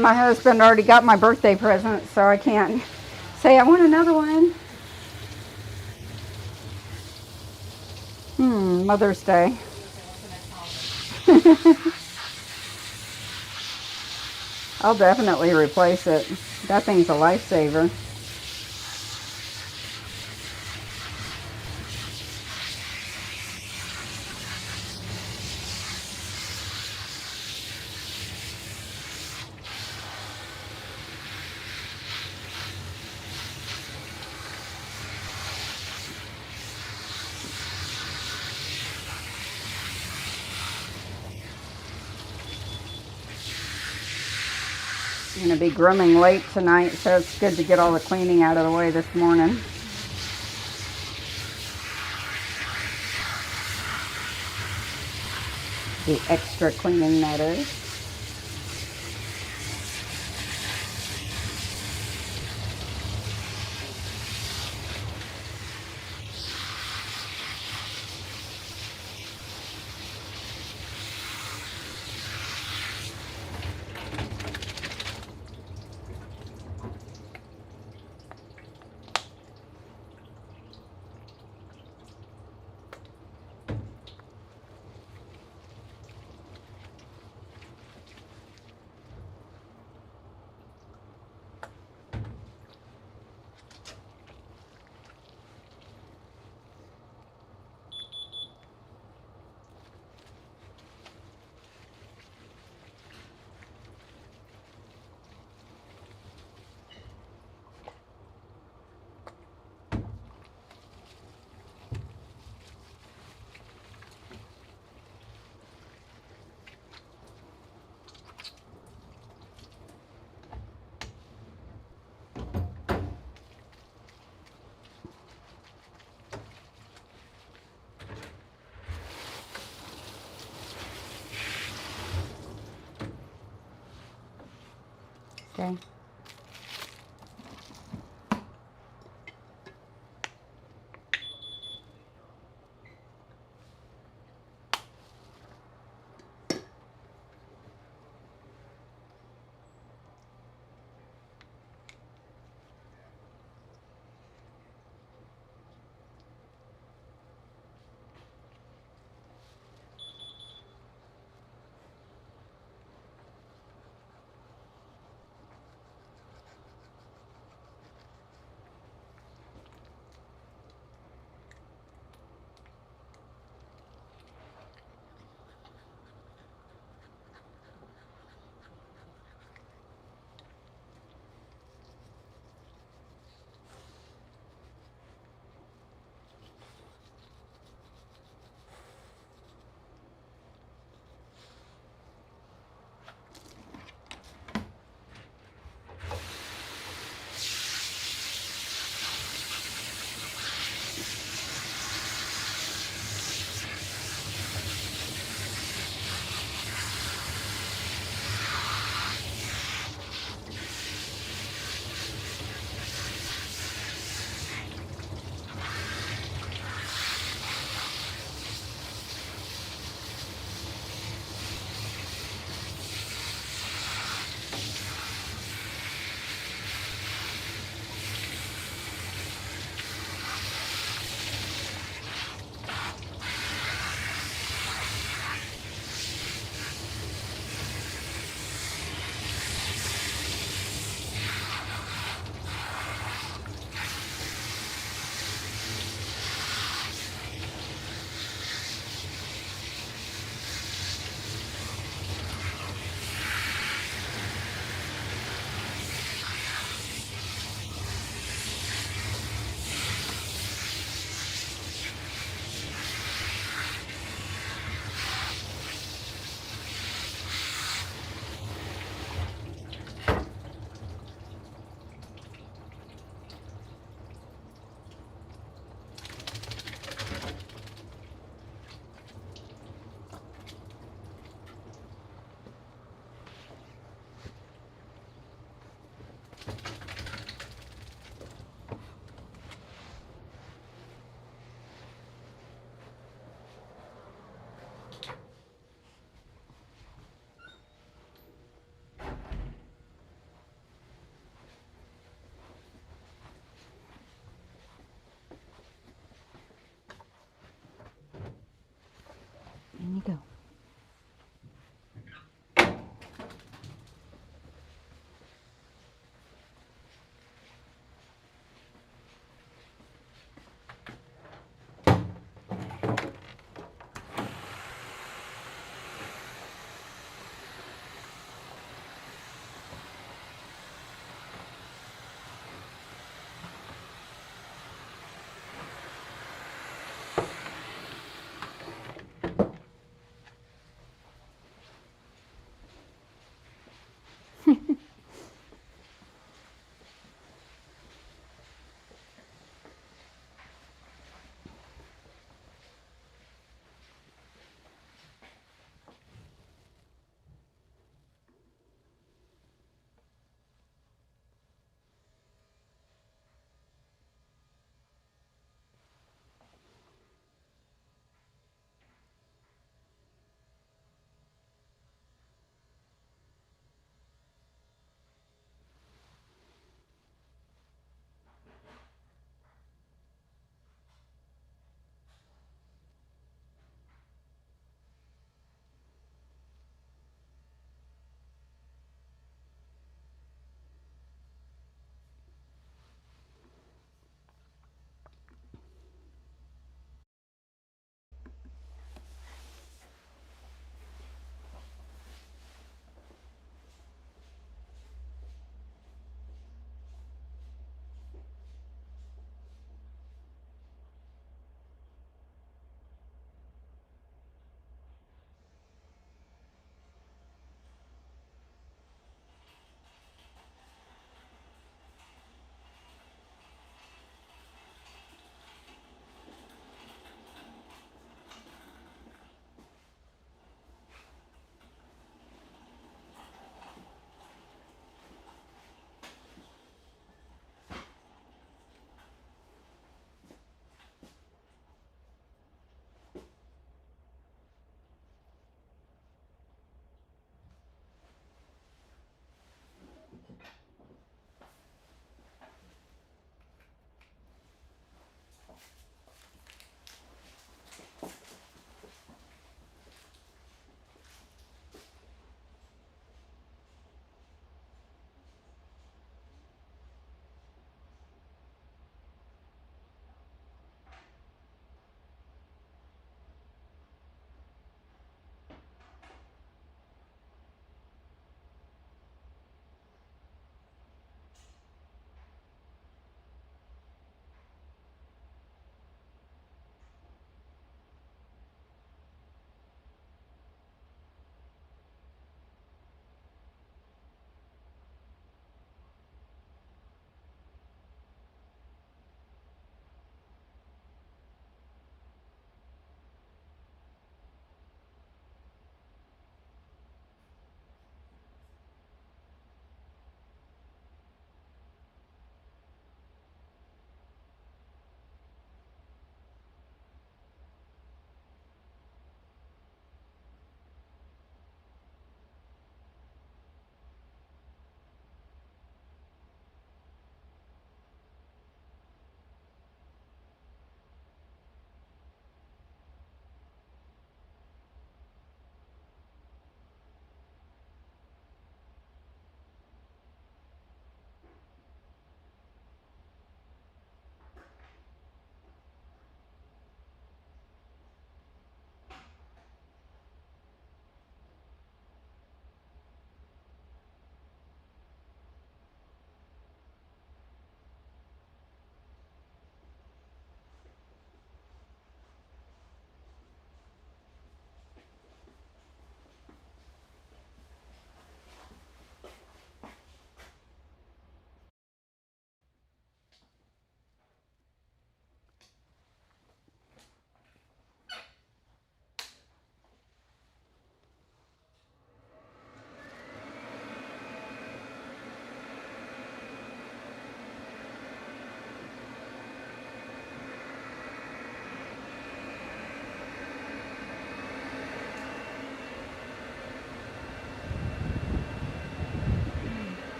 My husband already got my birthday present, so I can't say I want another one. Mother's Day. I'll definitely replace it. That thing's a lifesaver. I'm going to be grooming late tonight, so it's good to get all the cleaning out of the way this morning. The extra cleaning, that is. Okay.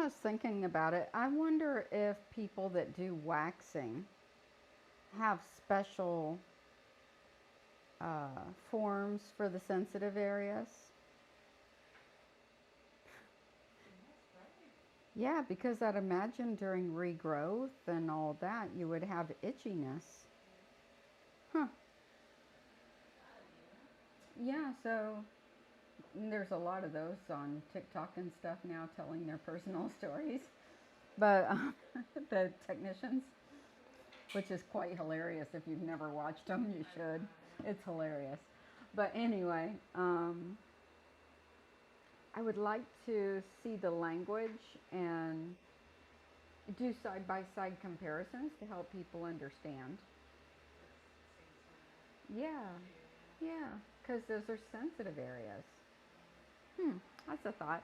I was thinking about it. I wonder if people that do waxing have special forms for the sensitive areas. Yeah, because I'd imagine during regrowth and all that, you would have itchiness. Huh. Yeah, so there's a lot of those on TikTok and stuff now telling their personal stories. But the technicians, which is quite hilarious. If you've never watched them, you should. It's hilarious. But anyway, I would like to see the language and do side-by-side comparisons to help people understand. Yeah, yeah, because those are sensitive areas. That's a thought.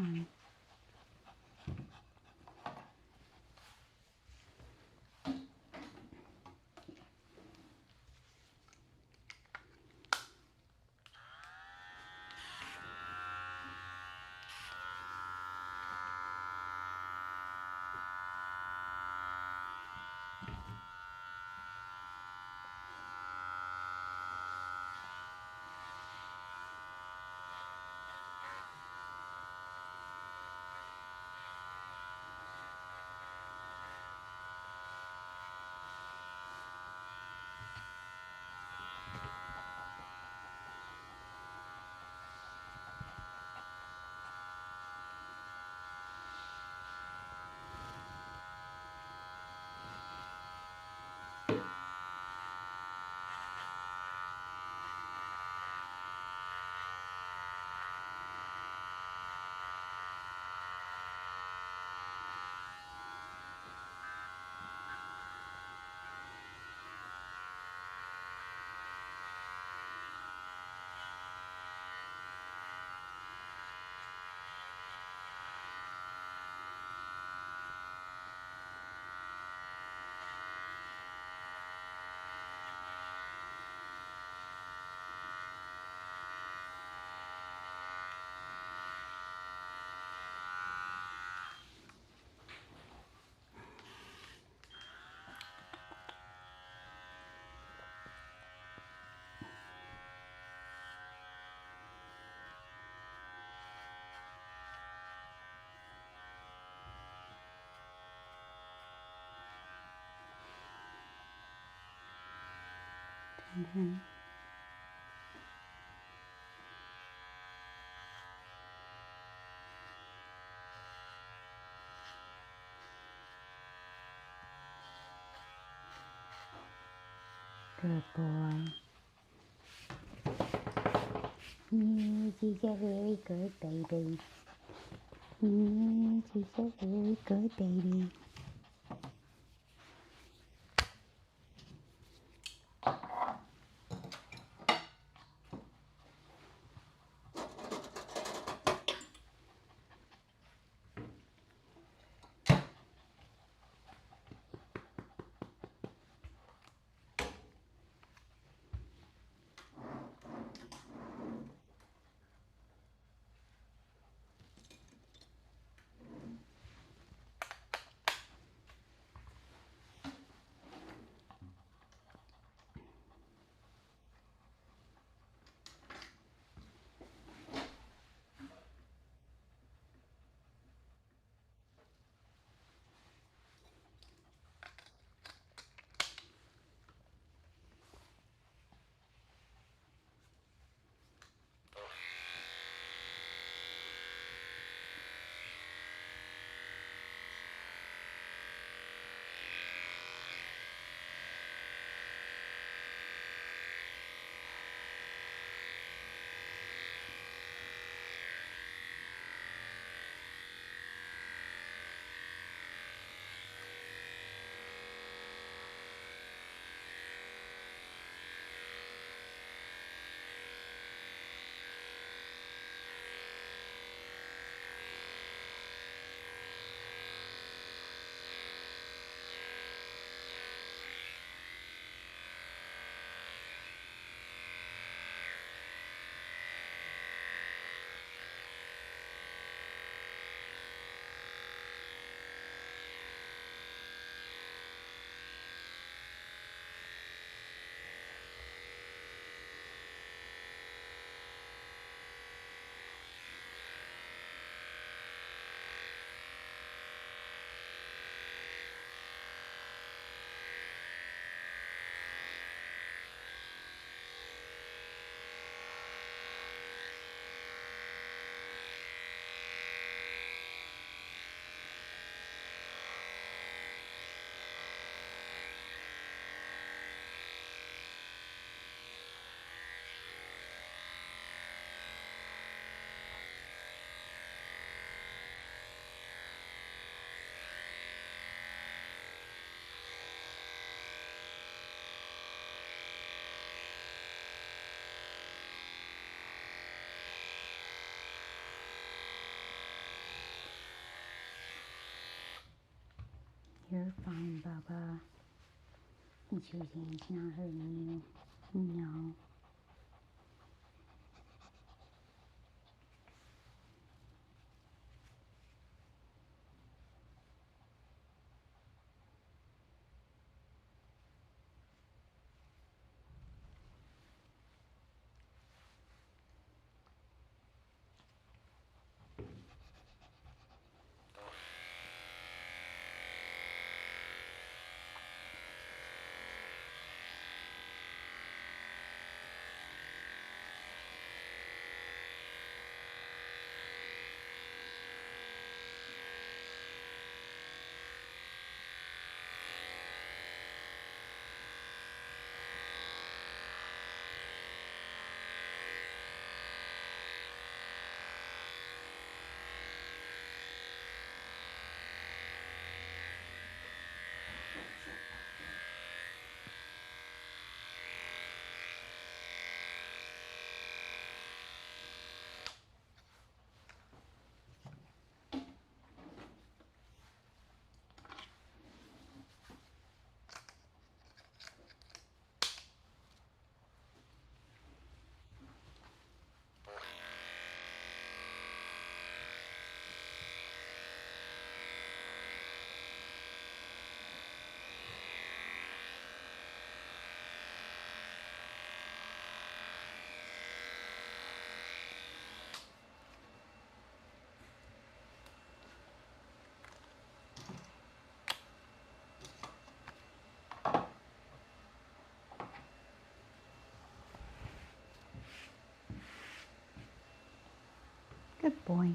time. Mm-hmm. Good boy. Yes, he's a very good baby. Yes, he's a very good baby. You're fine, Bubba. Suzanne's not hurting you. No. Good boy.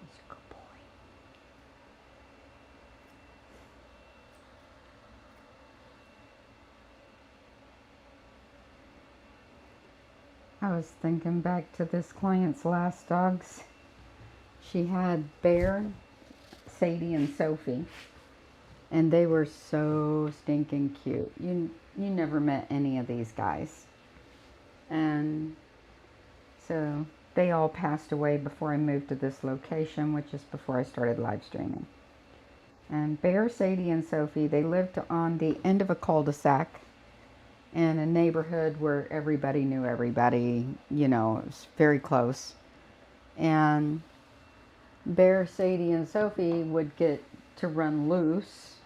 He's a good boy. I was thinking back to this client's last dogs. She had Bear, Sadie, and Sophie. And they were so stinking cute. You never met any of these guys. And so they all passed away before I moved to this location, which is before I started live streaming. And Bear, Sadie, and Sophie, they lived on the end of a cul-de-sac in a neighborhood where everybody knew everybody. You know, it was very close. And Bear, Sadie, and Sophie would get to run loose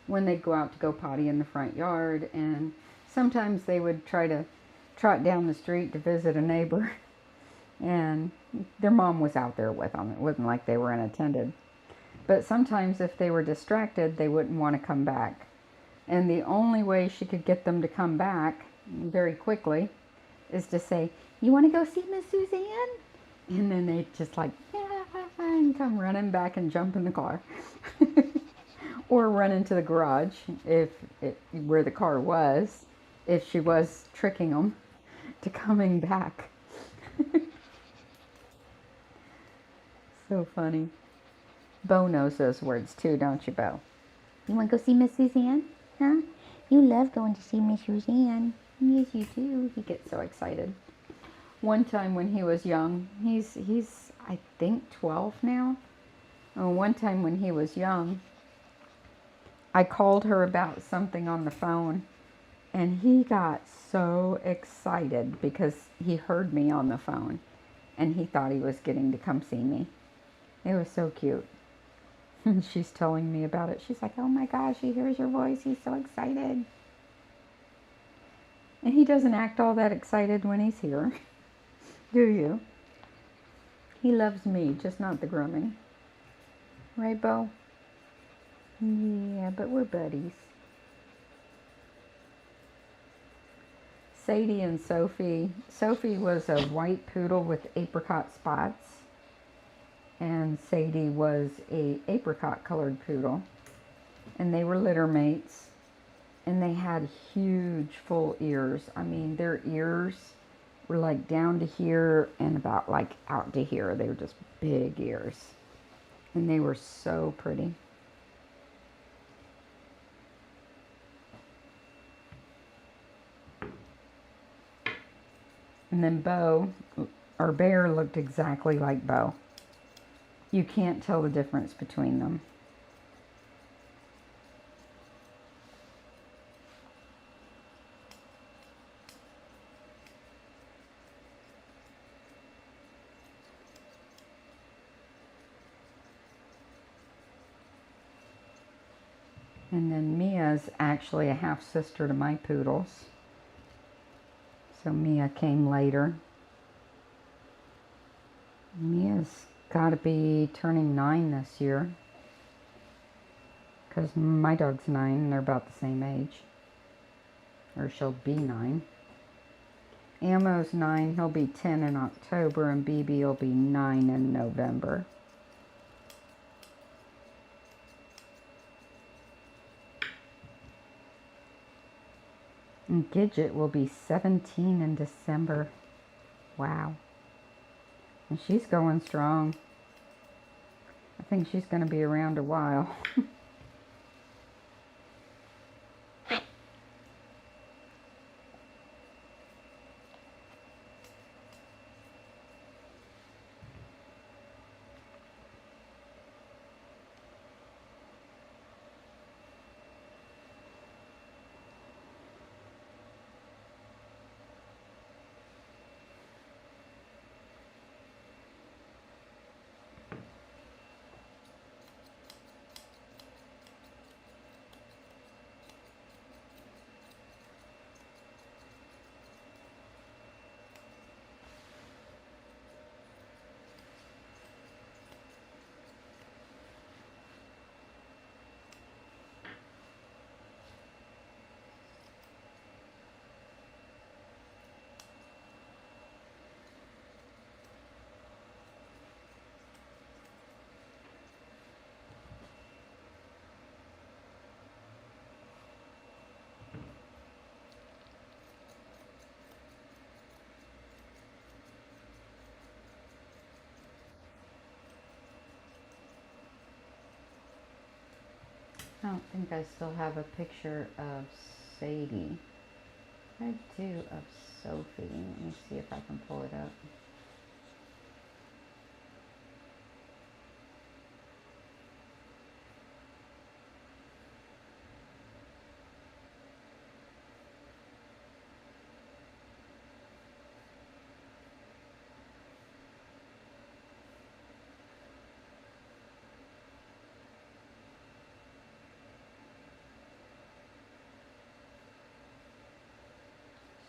when they'd go out to go potty in the front yard, and sometimes they would try to trot down the street to visit a neighbor, and their mom was out there with them. It wasn't like they were unattended. But sometimes if they were distracted, they wouldn't want to come back. And the only way she could get them to come back very quickly is to say, "You want to go see Miss Suzanne?" And then they'd just like, "Yeah," and come running back and jump in the car. Or run into the garage where the car was, if she was tricking them to coming back. So funny. Bo knows those words too, don't you, Bo? "You want to go see Miss Suzanne? Huh? You love going to see Miss Suzanne." "Yes, you do." He gets so excited. One time when he was young, he's I think 12 now. One time when he was young, I called her about something on the phone, and he got so excited because he heard me on the phone, and he thought he was getting to come see me. It was so cute. And she's telling me about it. She's like, "Oh my gosh, he hears your voice. He's so excited." And he doesn't act all that excited when he's here. Do you? He loves me, just not the grooming. Right, Bo? Yeah, but we're buddies. Sadie and Sophie. Sophie was a white poodle with apricot spots, and Sadie was a apricot colored poodle, and they were litter mates, and they had huge full ears. I mean, their ears were like down to here and about like out to here. They were just big ears, and they were so pretty. And then Bo, our bear, looked exactly like Bo. You can't tell the difference between them. And then Mia's actually a half-sister to my poodles. So Mia came later. Mia's got to be turning 9 this year, because my dog's 9 and they're about the same age. Or she'll be 9. Ammo's 9, he'll be 10 in October, and BB will be 9 in November. And Gidget will be 17 in December. Wow. And she's going strong. I think she's going to be around a while. I don't think I still have a picture of Sadie. I do of Sophie. Let me see if I can pull it up.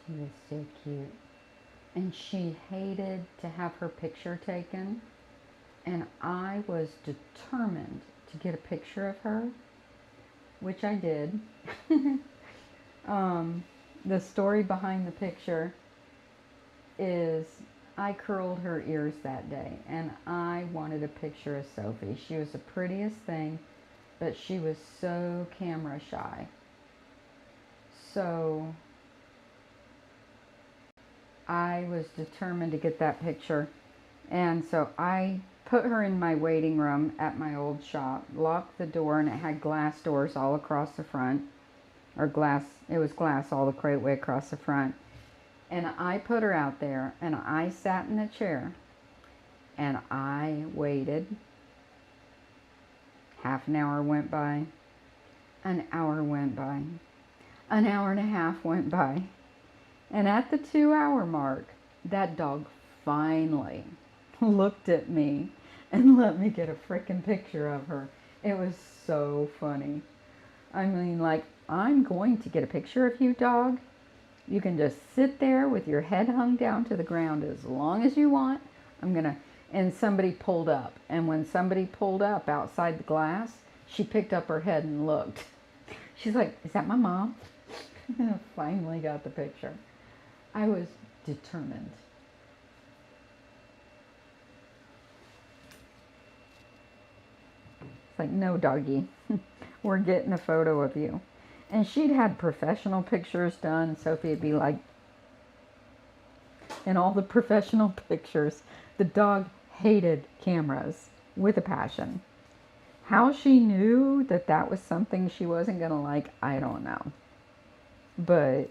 She was so cute. And she hated to have her picture taken. And I was determined to get a picture of her, which I did. The story behind the picture is I curled her ears that day, and I wanted a picture of Sophie. She was the prettiest thing, but she was so camera shy. So I was determined to get that picture. And so I put her in my waiting room at my old shop, locked the door, and it had glass doors all across the front. Or glass, it was glass all the way across the front. And I put her out there, and I sat in a chair, and I waited. Half an hour went by, an hour went by, an hour and a half went by. And at the 2-hour mark, that dog finally looked at me and let me get a freaking picture of her. It was so funny. I mean, like, I'm going to get a picture of you, dog. You can just sit there with your head hung down to the ground as long as you want. And somebody pulled up. And when somebody pulled up outside the glass, she picked up her head and looked. She's like, is that my mom? And I finally got the picture. I was determined. It's like, no, doggy, we're getting a photo of you. And she'd had professional pictures done. Sophie would be like, in all the professional pictures, the dog hated cameras with a passion. How she knew that that was something she wasn't going to like, I don't know. But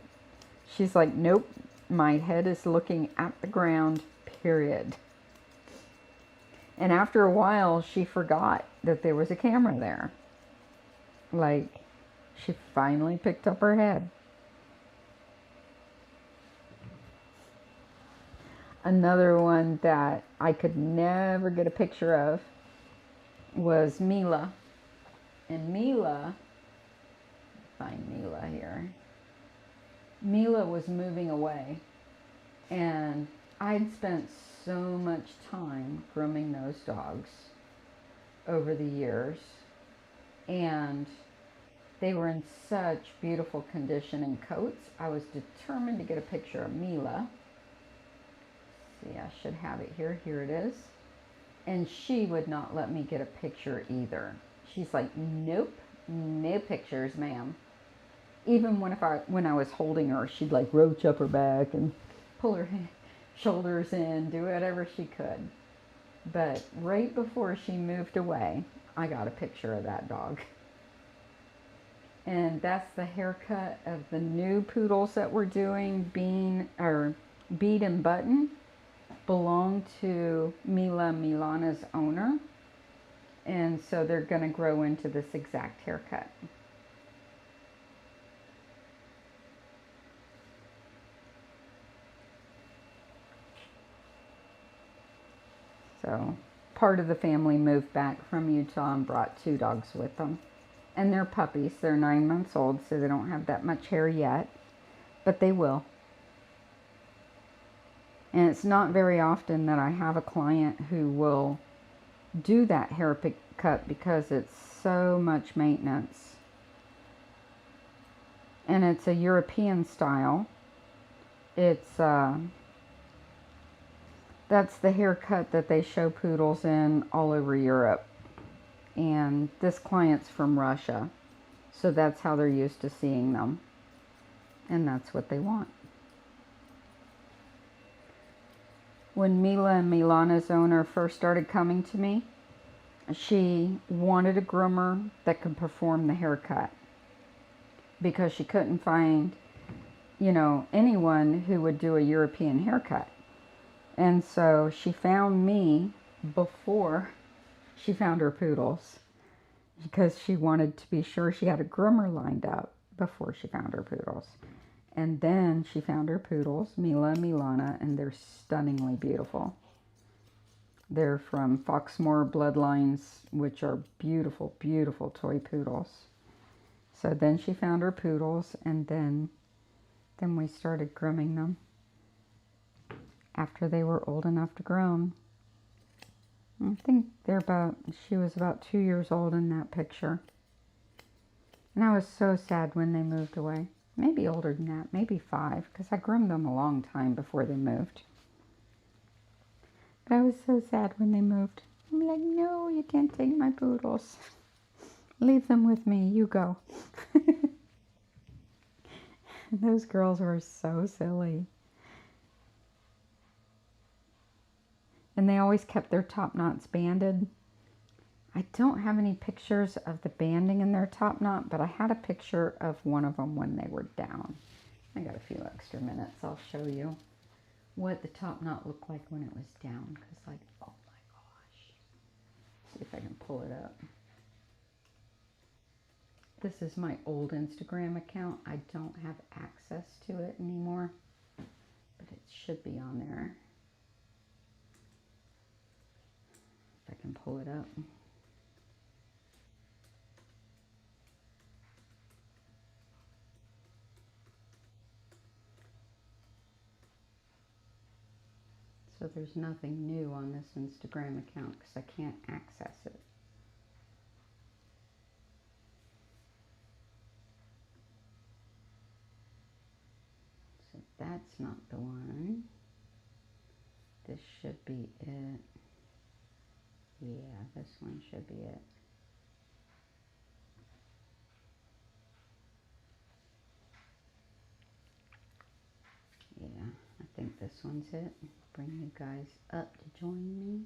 she's like, nope, my head is looking at the ground, period. And after a while, she forgot that there was a camera there. Like, she finally picked up her head. Another one that I could never get a picture of was Mila. And Mila, find Mila here. Mila was moving away. And I'd spent so much time grooming those dogs over the years. And they were in such beautiful condition and coats. I was determined to get a picture of Mila. See, I should have it here. Here it is. And she would not let me get a picture either. She's like, nope, no pictures, ma'am. Even when I was holding her, she'd like roach up her back and pull her shoulders in, do whatever she could. But right before she moved away, I got a picture of that dog. And that's the haircut of the new poodles that we're doing. Bead and Button belong to Milana's owner. And so they're going to grow into this exact haircut. So part of the family moved back from Utah and brought 2 dogs with them. And they're puppies. They're 9 months old, so they don't have that much hair yet. But they will. And it's not very often that I have a client who will do that haircut because it's so much maintenance. And it's a European style. It's that's the haircut that they show poodles in all over Europe. And this client's from Russia, so that's how they're used to seeing them. And that's what they want. When Mila and Milana's owner first started coming to me, she wanted a groomer that could perform the haircut because she couldn't find, anyone who would do a European haircut. And so she found me before she found her poodles because she wanted to be sure she had a groomer lined up before she found her poodles. And then she found her poodles, Mila and Milana, and they're stunningly beautiful. They're from Foxmoor bloodlines, which are beautiful, beautiful toy poodles. So then she found her poodles, and then Then we started grooming them after they were old enough to groom. I think she was about 2 years old in that picture. And I was so sad when they moved away. Maybe older than that, maybe 5, because I groomed them a long time before they moved. But I was so sad when they moved. I'm like, no, you can't take my poodles. Leave them with me, you go. Those girls were so silly. And they always kept their top knots banded. I don't have any pictures of the banding in their top knot, but I had a picture of one of them when they were down. I got a few extra minutes. I'll show you what the top knot looked like when it was down. Because, like, oh my gosh. See if I can pull it up. This is my old Instagram account. I don't have access to it anymore, but it should be on there. If I can pull it up. So there's nothing new on this Instagram account because I can't access it. So that's not the one. This should be it. Yeah, this one should be it. Yeah, I think this one's it. Bring you guys up to join me.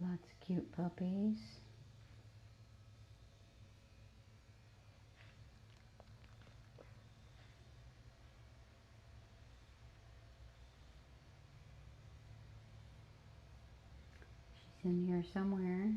Lots of cute puppies. She's in here somewhere.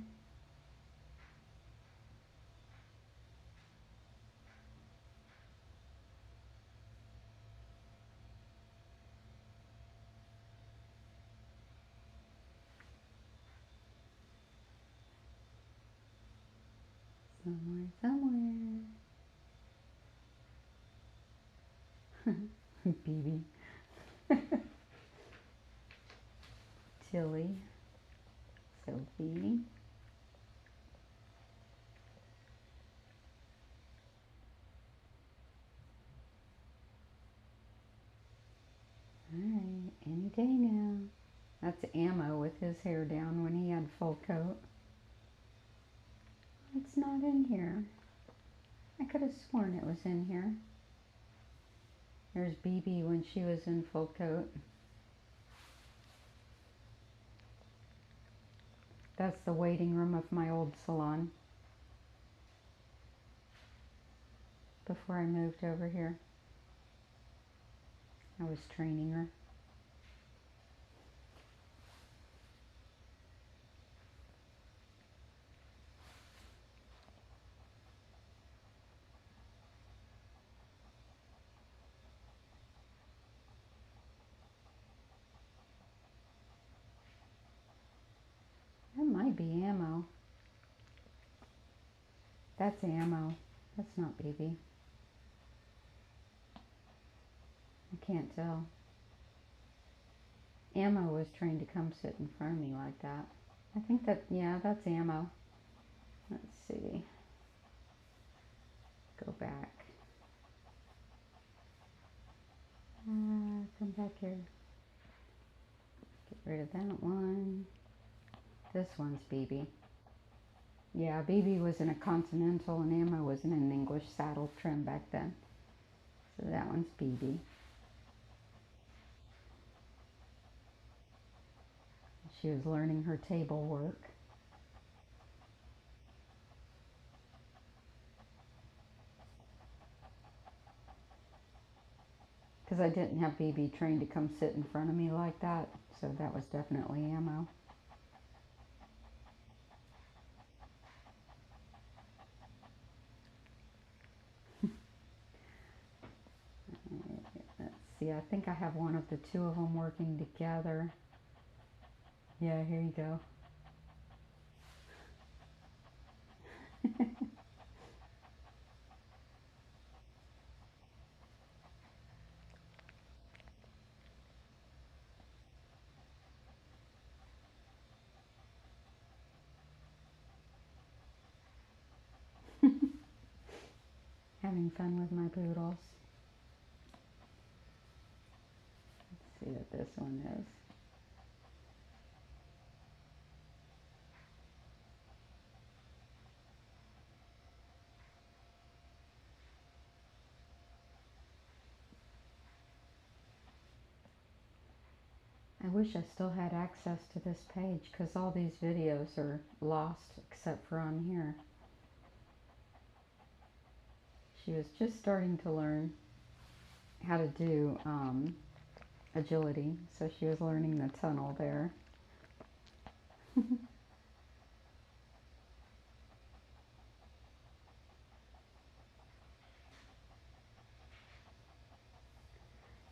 Somewhere. BB. Tilly. Sophie. Alright, any day now. That's Ammo with his hair down when he had full coat. It's not in here. I could have sworn it was in here. There's BB when she was in full coat. That's the waiting room of my old salon. Before I moved over here. I was training her. That might be Ammo. That's Ammo. That's not BB. I can't tell. Ammo was trained to come sit in front of me like that. I think that, yeah, that's Ammo. Let's see. Go back. Come back here. Get rid of that one. This one's BB. Yeah, BB was in a Continental and Ammo was in an English saddle trim back then. So that one's BB. She was learning her table work. Because I didn't have BB trained to come sit in front of me like that. So that was definitely Ammo. see. I think I have one of the two of them working together. Yeah, here you go. Having fun with my poodles. Let's see what this one is. I wish I still had access to this page because all these videos are lost except for on here. She was just starting to learn how to do agility, so she was learning the tunnel there.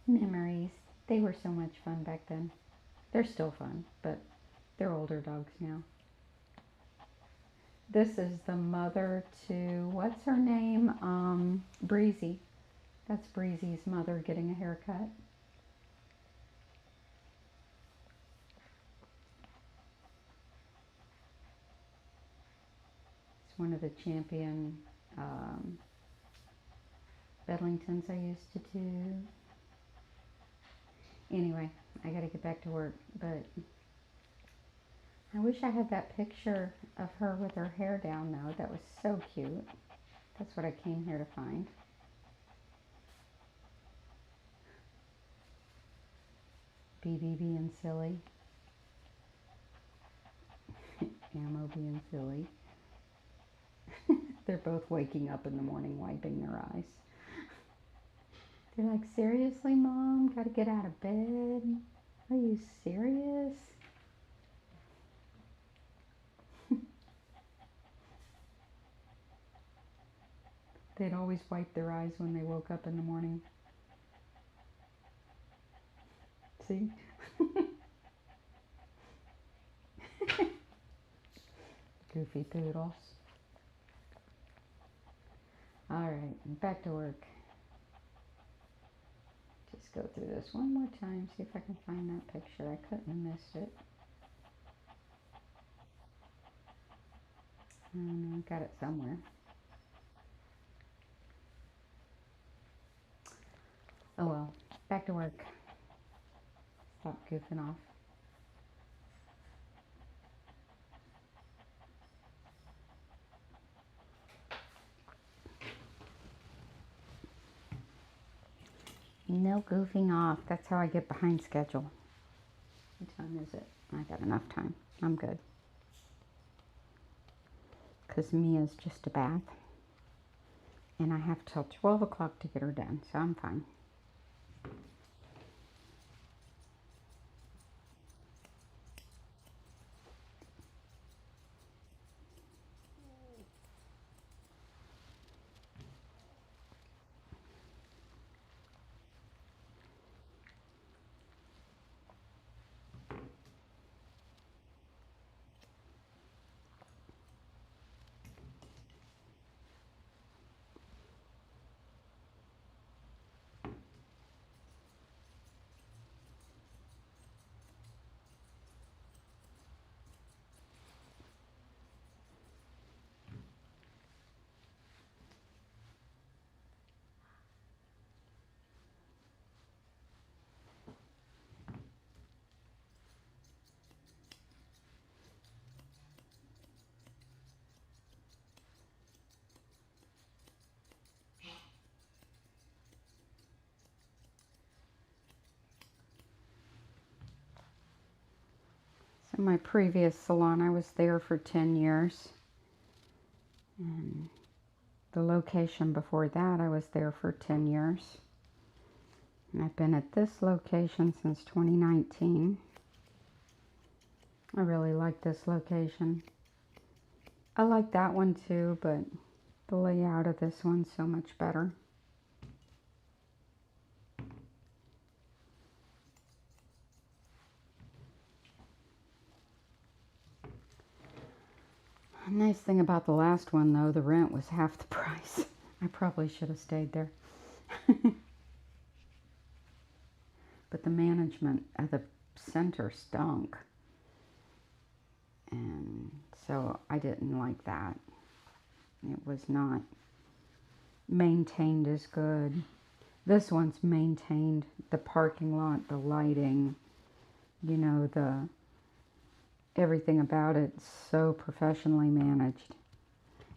Memories. They were so much fun back then. They're still fun, but they're older dogs now. This is the mother to, what's her name? Breezy. That's Breezy's mother getting a haircut. It's one of the champion Bedlingtons I used to do. Anyway, I gotta get back to work, but I wish I had that picture of her with her hair down though. That was so cute. That's what I came here to find. BB being silly. Ammo being silly. They're both waking up in the morning wiping their eyes. They're like, seriously, Mom? Gotta get out of bed? Are you serious? They'd always wipe their eyes when they woke up in the morning. See? Goofy poodles. Alright, back to work. Just go through this one more time, see if I can find that picture. I couldn't have missed it. I don't know, I got it somewhere. Oh well, back to work. Stop goofing off. No goofing off. That's how I get behind schedule. What time is it? I got enough time. I'm good. Because Mia's just a bath. And I have till 12 o'clock to get her done, so I'm fine. So my previous salon, I was there for 10 years. And the location before that, I was there for 10 years. And I've been at this location since 2019. I really like this location. I like that one too, but the layout of this one's so much better. Nice thing about the last one, though, the rent was half the price. I probably should have stayed there. But the management at the center stunk. And so I didn't like that. It was not maintained as good. This one's maintained. The parking lot, the lighting, you know, everything about it so professionally managed.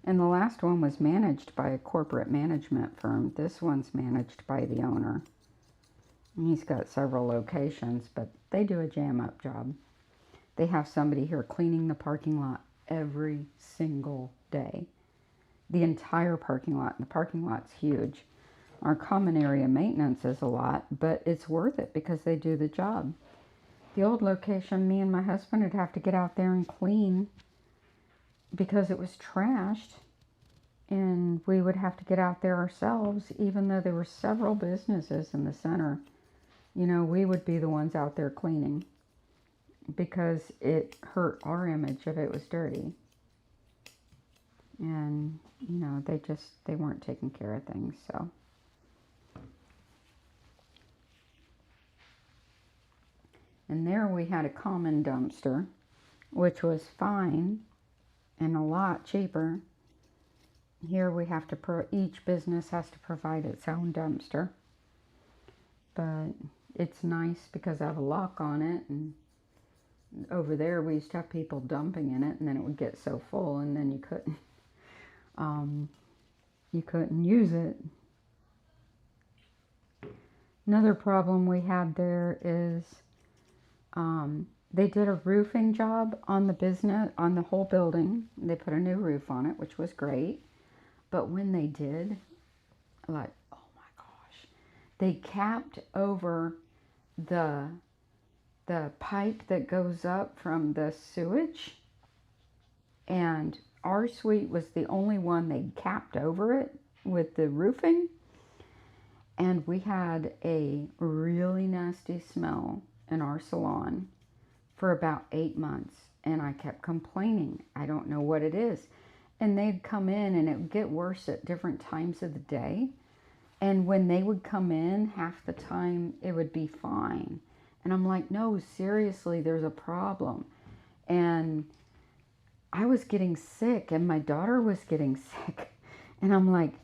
And the last one was managed by a corporate management firm. This one's managed by the owner. And he's got several locations, but they do a jam-up job. They have somebody here cleaning the parking lot every single day. The entire parking lot. And the parking lot's huge. Our common area maintenance is a lot, but it's worth it because they do the job. The old location, me and my husband would have to get out there and clean because it was trashed, and we would have to get out there ourselves, even though there were several businesses in the center. You know, we would be the ones out there cleaning because it hurt our image if it was dirty. And, you know, they weren't taking care of things, so. And there we had a common dumpster, which was fine and a lot cheaper. Here we have to, each business has to provide its own dumpster. But it's nice because I have a lock on it, and over there we used to have people dumping in it, and then it would get so full and then you couldn't use it. Another problem we had there is they did a roofing job on the business, on the whole building. They put a new roof on it, which was great. But when they did, like, oh my gosh, they capped over the pipe that goes up from the sewage. And our suite was the only one they capped over it with the roofing. And we had a really nasty smell in our salon for about 8 months, and I kept complaining. I don't know what it is. And they'd come in, and it would get worse at different times of the day. And when they would come in, half the time it would be fine. And I'm like, no, seriously, there's a problem. And I was getting sick, and my daughter was getting sick. And I'm like,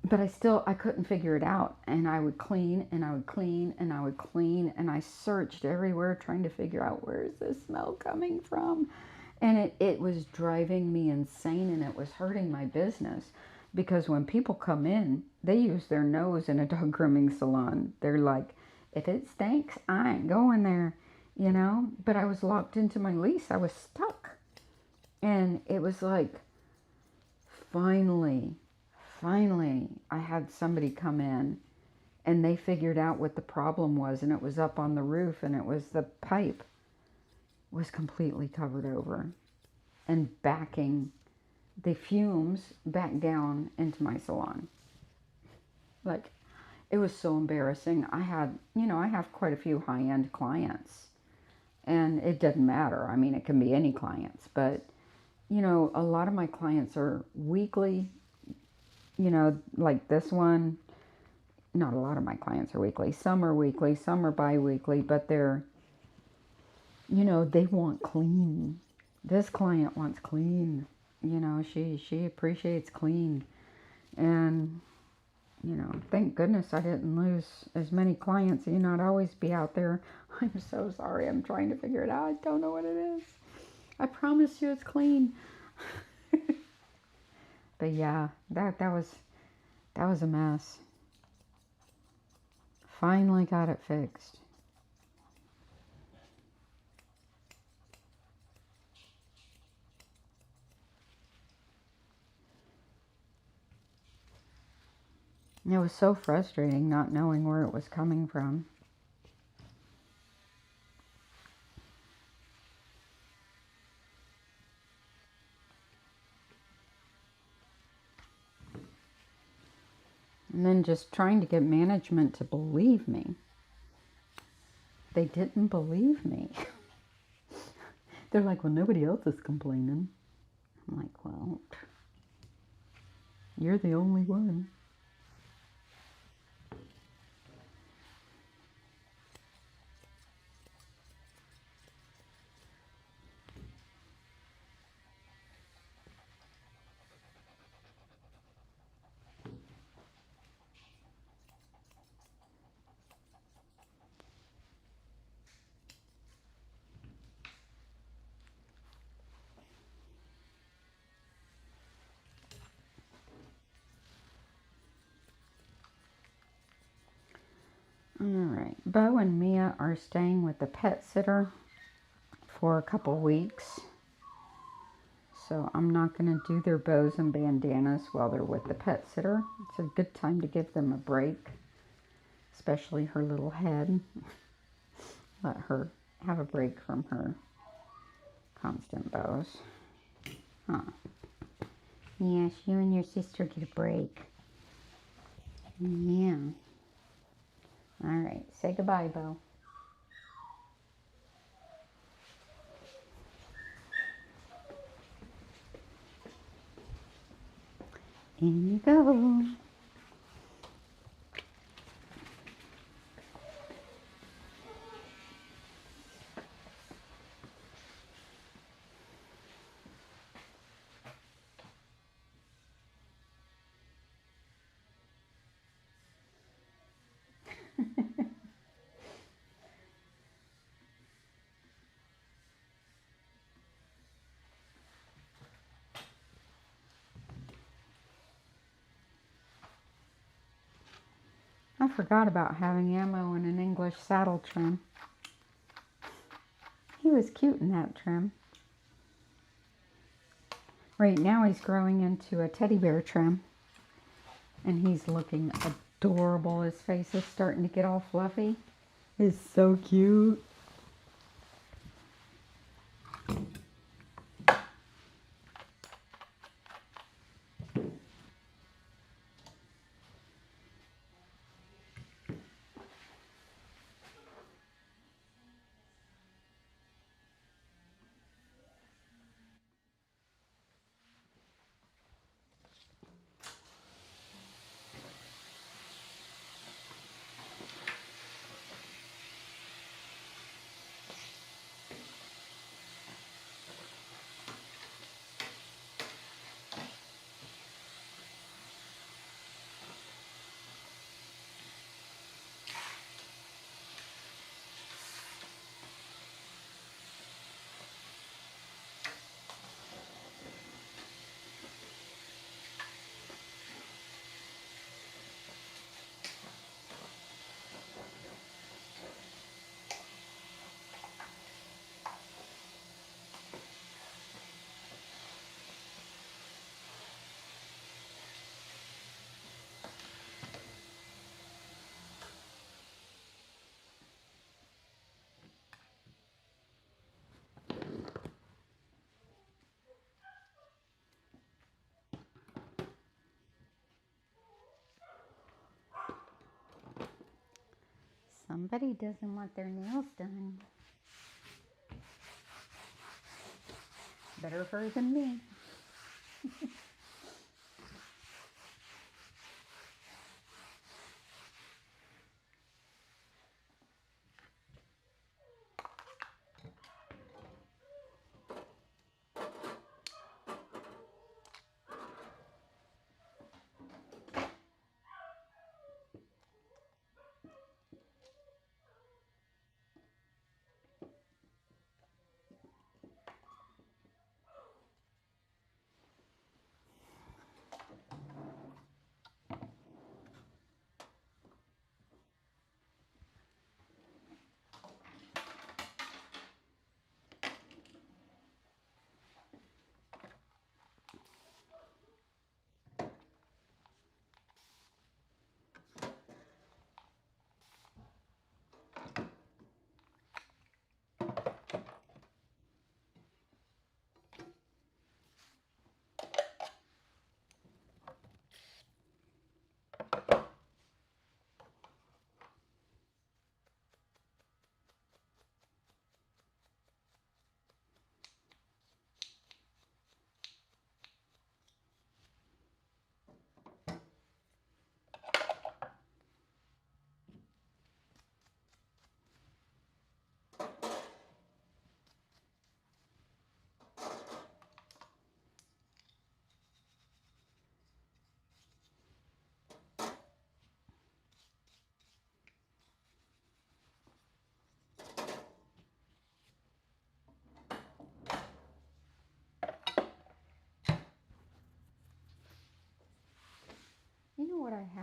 but I couldn't figure it out. And I would clean, and I would clean, and I would clean, and I searched everywhere trying to figure out, where is this smell coming from? And it was driving me insane, and it was hurting my business. Because when people come in, they use their nose in a dog grooming salon. They're like, if it stinks, I ain't going there, you know? But I was locked into my lease. I was stuck. And it was like, finally, I had somebody come in, and they figured out what the problem was, and it was up on the roof, and it was the pipe was completely covered over and backing the fumes back down into my salon. Like, it was so embarrassing. I have quite a few high-end clients, and it doesn't matter. I mean, it can be any clients, but, you know, a lot of my clients are weekly. You know, like this one, not a lot of my clients are weekly. Some are weekly, some are bi-weekly, but they're, you know, they want clean. This client wants clean. You know, she appreciates clean. And, you know, thank goodness I didn't lose as many clients. You know, I'd always be out there. I'm so sorry. I'm trying to figure it out. I don't know what it is. I promise you it's clean. But yeah, that was a mess. Finally got it fixed. It was so frustrating not knowing where it was coming from. And then just trying to get management to believe me. They didn't believe me. They're like, well, nobody else is complaining. I'm like, well, you're the only one. All right, Bo and Mia are staying with the pet sitter for a couple weeks. So I'm not going to do their bows and bandanas while they're with the pet sitter. It's a good time to give them a break, especially her little head. Let her have a break from her constant bows. Huh. Yes, you and your sister get a break. Yeah. All right, say goodbye, Bo. In you go. I forgot about having Ammo in an English saddle trim. He was cute in that trim. Right now he's growing into a teddy bear trim. And he's looking adorable. His face is starting to get all fluffy. He's so cute. Somebody doesn't want their nails done. Better her than me.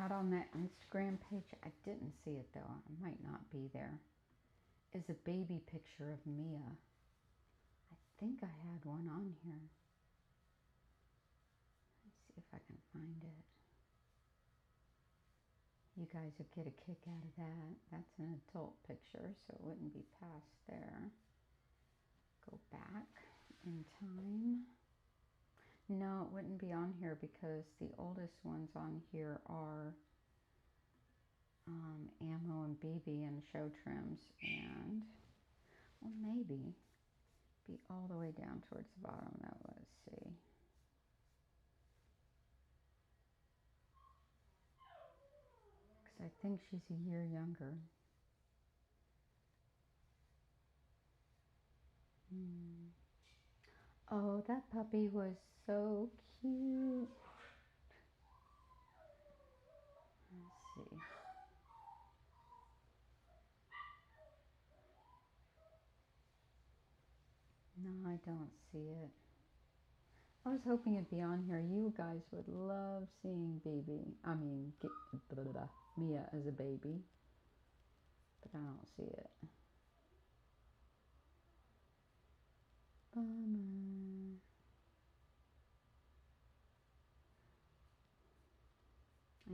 out on that Instagram page, I didn't see it though, I might not be there, is a baby picture of Mia. I think I had one on here. Let's see if I can find it. You guys would get a kick out of that. That's an adult picture, so it wouldn't be past there. Go back in time. No, it wouldn't be on here because the oldest ones on here are Ammo and BB and show trims, and well, maybe be all the way down towards the bottom. Now let's see. Because I think she's a year younger. Oh, that puppy was so cute. Let's see. No, I don't see it. I was hoping it'd be on here. You guys would love seeing Mia as a baby. But I don't see it. Bummer.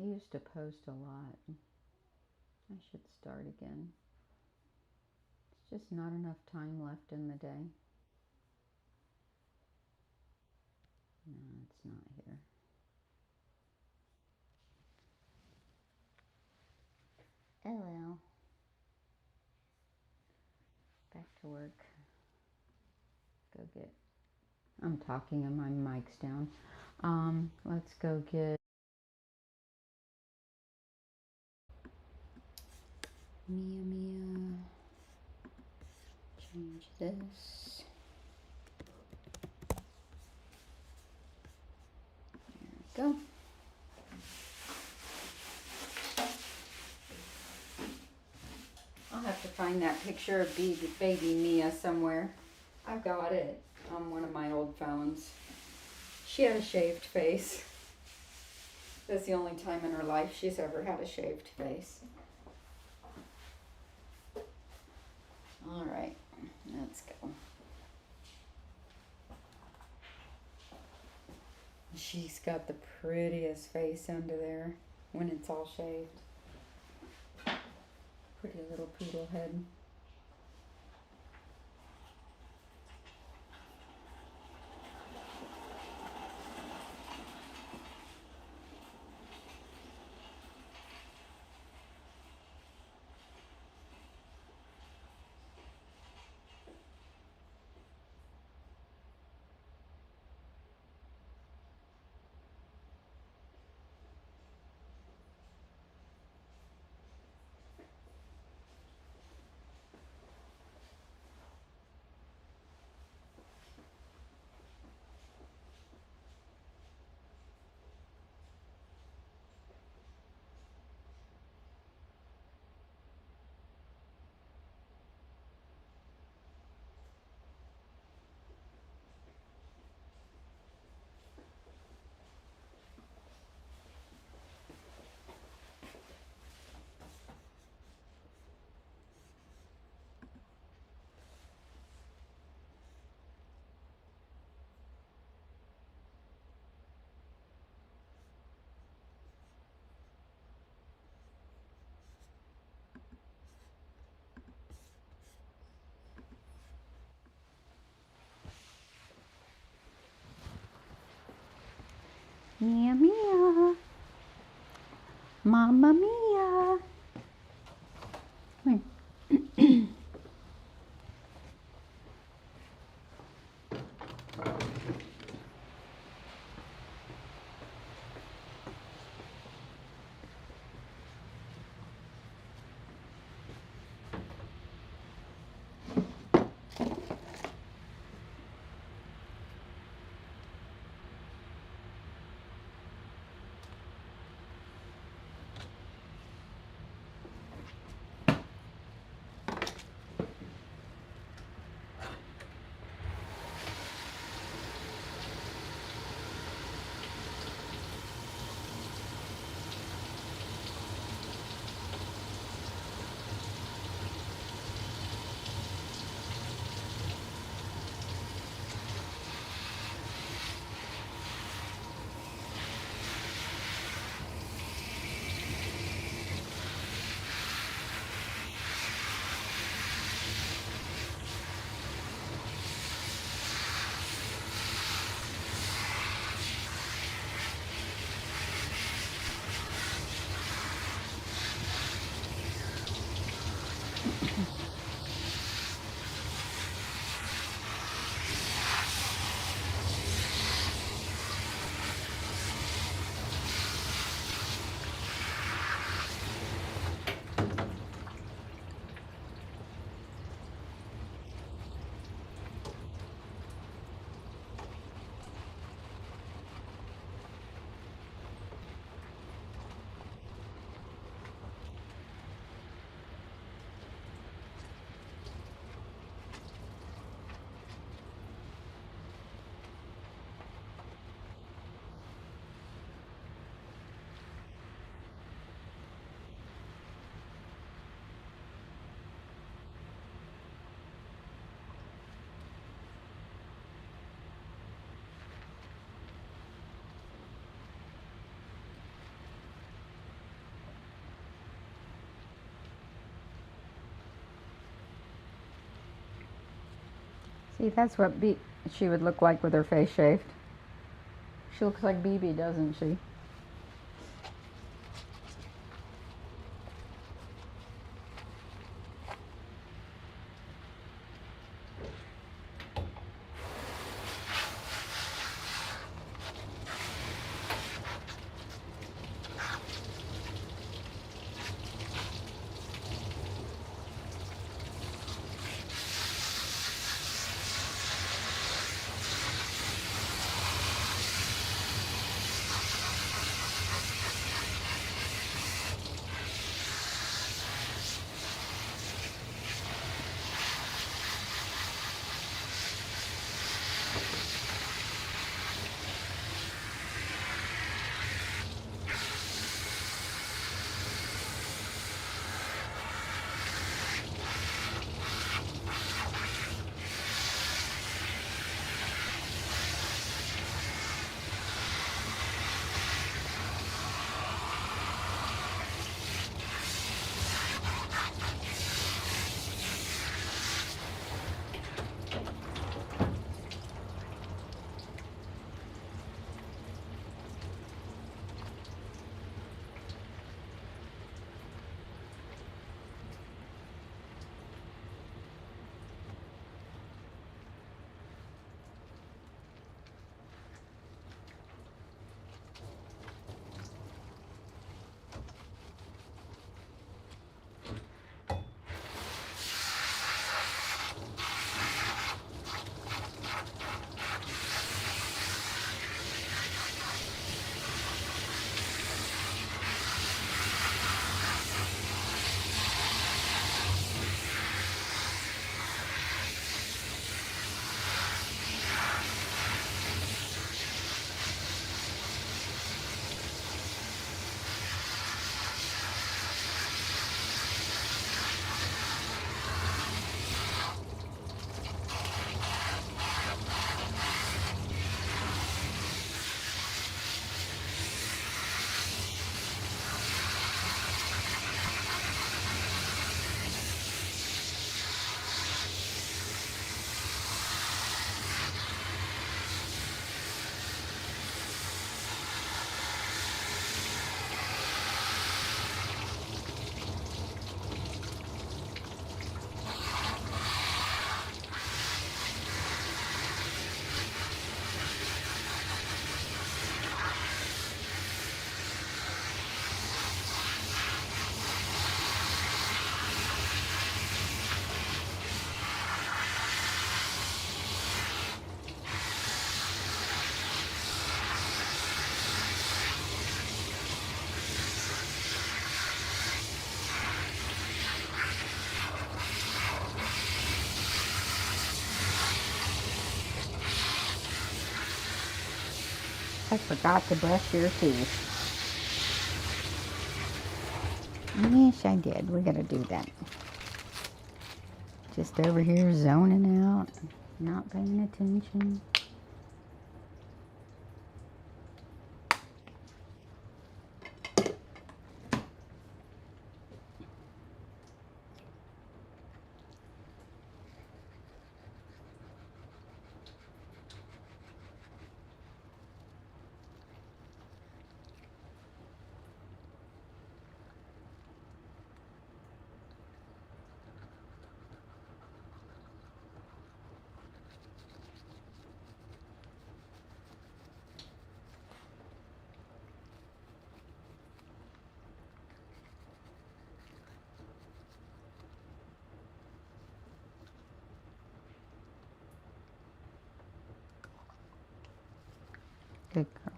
I used to post a lot. I should start again. It's just not enough time left in the day. No, it's not here. Oh well. Back to work. Go get... I'm talking and my mic's down. Let's go get... Mia. Change this. There we go. I'll have to find that picture of baby Mia somewhere. I've got it on one of my old phones. She had a shaved face. That's the only time in her life she's ever had a shaved face. All right, let's go. She's got the prettiest face under there when it's all shaved. Pretty little poodle head. Mia. Mamma Mia. Come here. See, that's what she would look like with her face shaved. She looks like BB, doesn't she? I forgot to brush your teeth. Yes, I did. We gotta do that. Just over here zoning out, not paying attention. Good girl.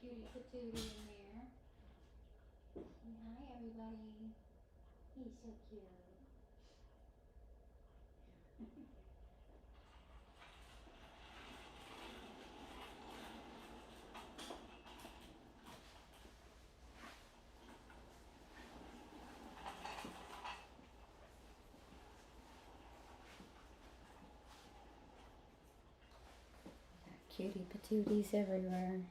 cutie patootie in there. Hi, everybody. He's so cute. Cutie patooties everywhere.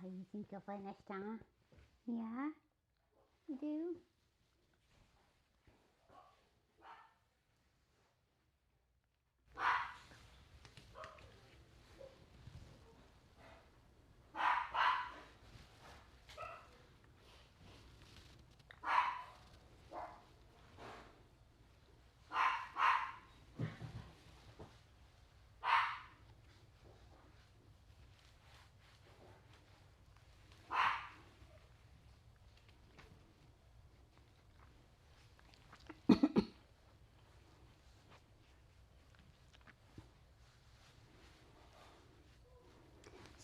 You think you'll find a star? Yeah? You do?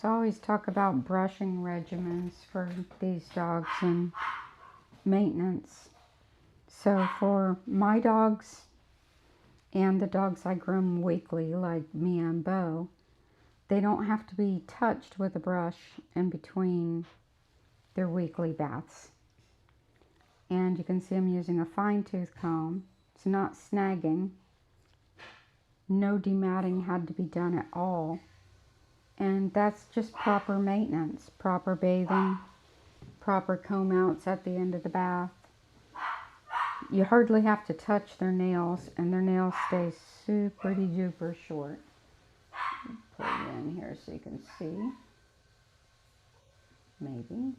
So I always talk about brushing regimens for these dogs and maintenance. So for my dogs and the dogs I groom weekly, like Mia and Bo, they don't have to be touched with a brush in between their weekly baths. And you can see I'm using a fine tooth comb. It's not snagging. No dematting had to be done at all. And that's just proper maintenance, proper bathing, proper comb outs at the end of the bath. You hardly have to touch their nails, and their nails stay super duper short. Put it in here so you can see. Maybe.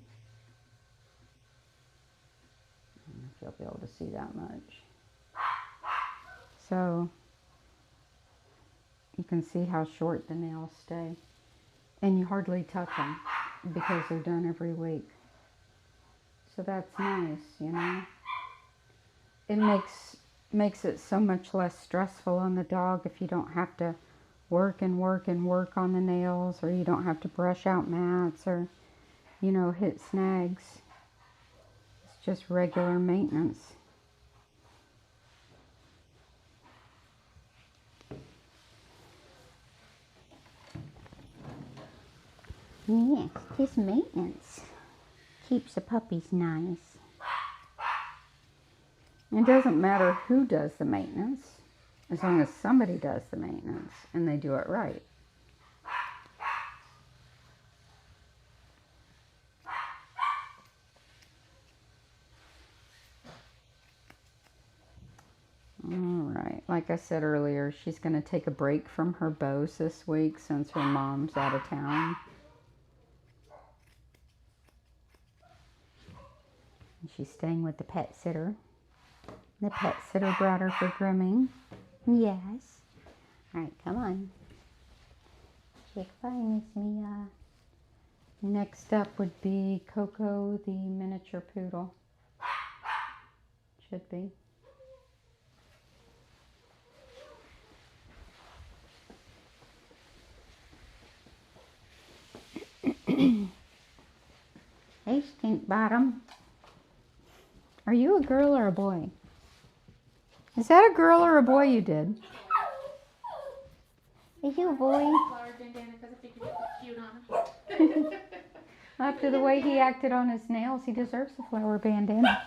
I don't know if you'll be able to see that much. So you can see how short the nails stay. And you hardly touch them because they're done every week. So that's nice, you know. It makes it so much less stressful on the dog if you don't have to work and work and work on the nails, or you don't have to brush out mats or, you know, hit snags. It's just regular maintenance. Yes, just maintenance. Keeps the puppies nice. It doesn't matter who does the maintenance, as long as somebody does the maintenance and they do it right. Alright, like I said earlier, she's going to take a break from her bows this week since her mom's out of town. And she's staying with the pet sitter. The pet sitter brought her for grooming. Yes. Alright, come on. Say goodbye, Miss Mia. Next up would be Coco, the miniature poodle. Should be. Hey, Stink Bottom. Are you a girl or a boy? Is that a girl or a boy you did? Is you a boy? Flower bandana because I figured you look cute on him. After the way he acted on his nails, he deserves a flower bandana.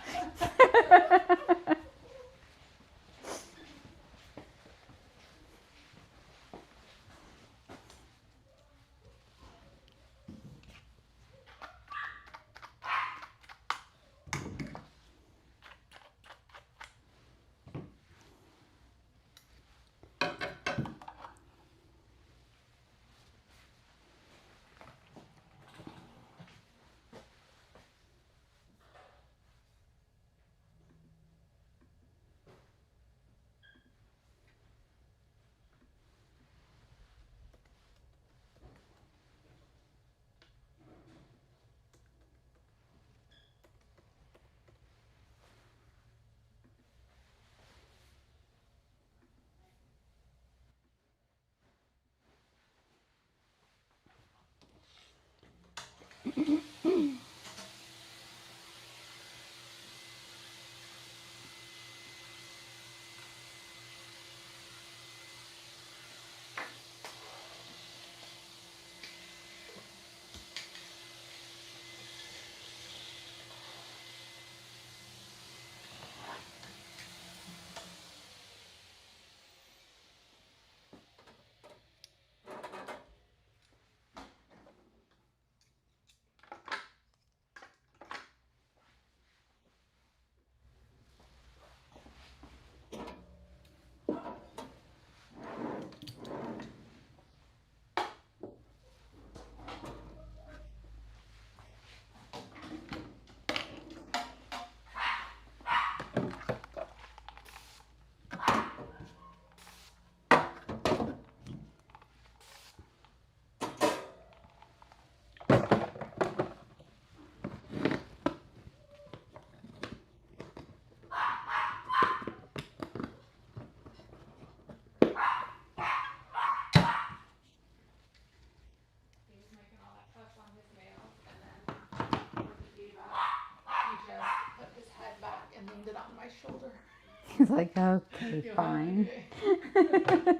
my shoulder. He's like, okay, You fine. okay?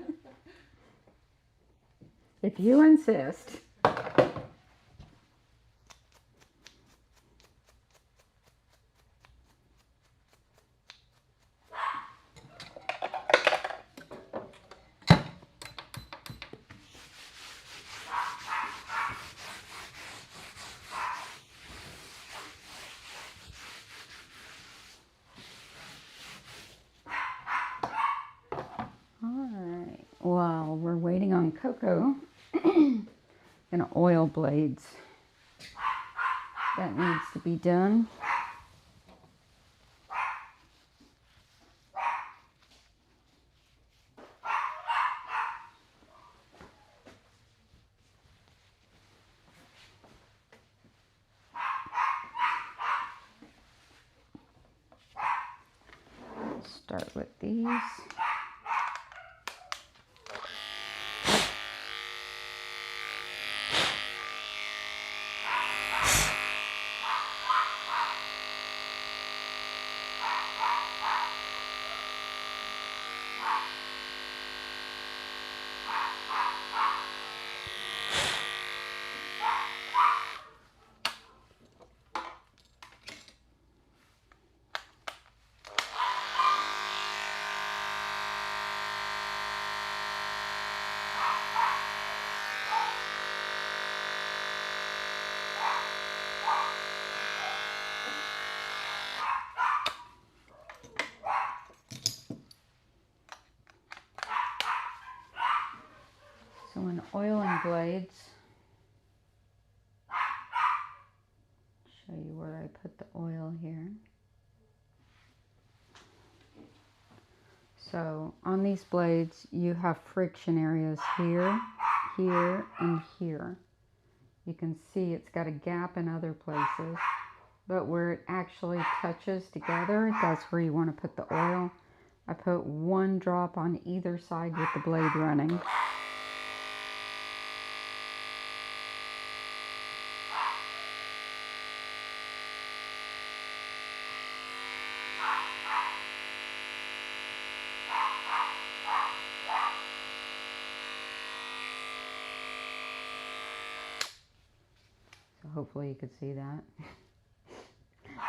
If you insist. Alright, while we're waiting on Coco, gonna oil blades. That needs to be done. Start with these. So when oiling blades, show you where I put the oil here. So on these blades, you have friction areas here, here, and here. You can see it's got a gap in other places, but where it actually touches together, that's where you want to put the oil. I put 1 drop on either side with the blade running. So hopefully you could see that.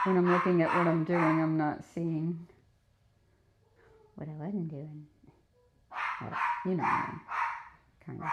When I'm looking at what I'm doing, I'm not seeing what I wasn't doing. But, you know what I mean, kind of.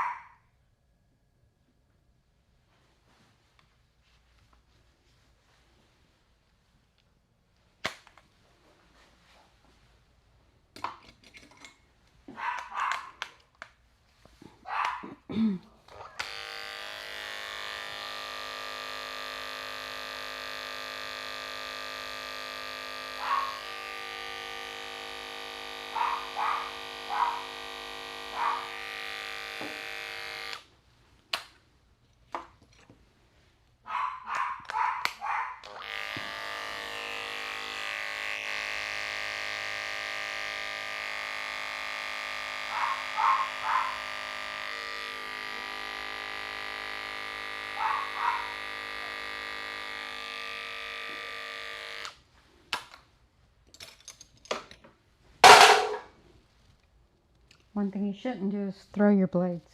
One thing you shouldn't do is throw your blades.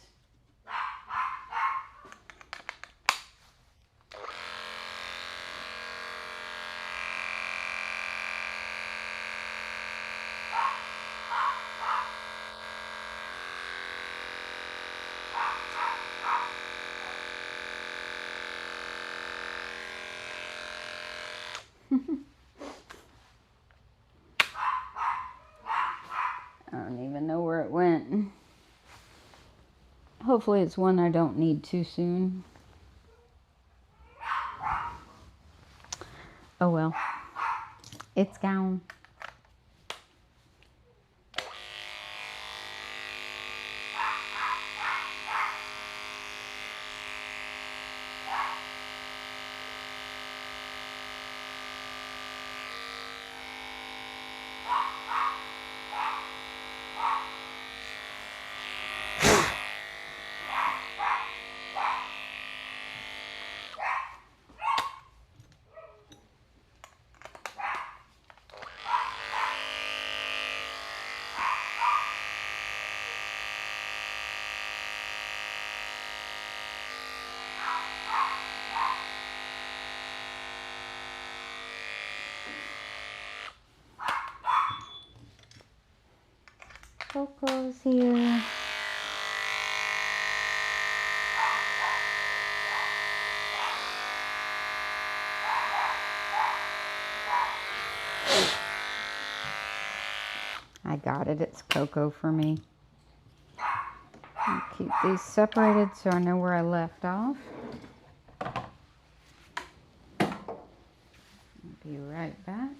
I don't even know where it went. Hopefully it's one I don't need too soon. Oh well. It's gone. Coco's here. I got it. It's Coco for me. I'll keep these separated so I know where I left off. I'll be right back.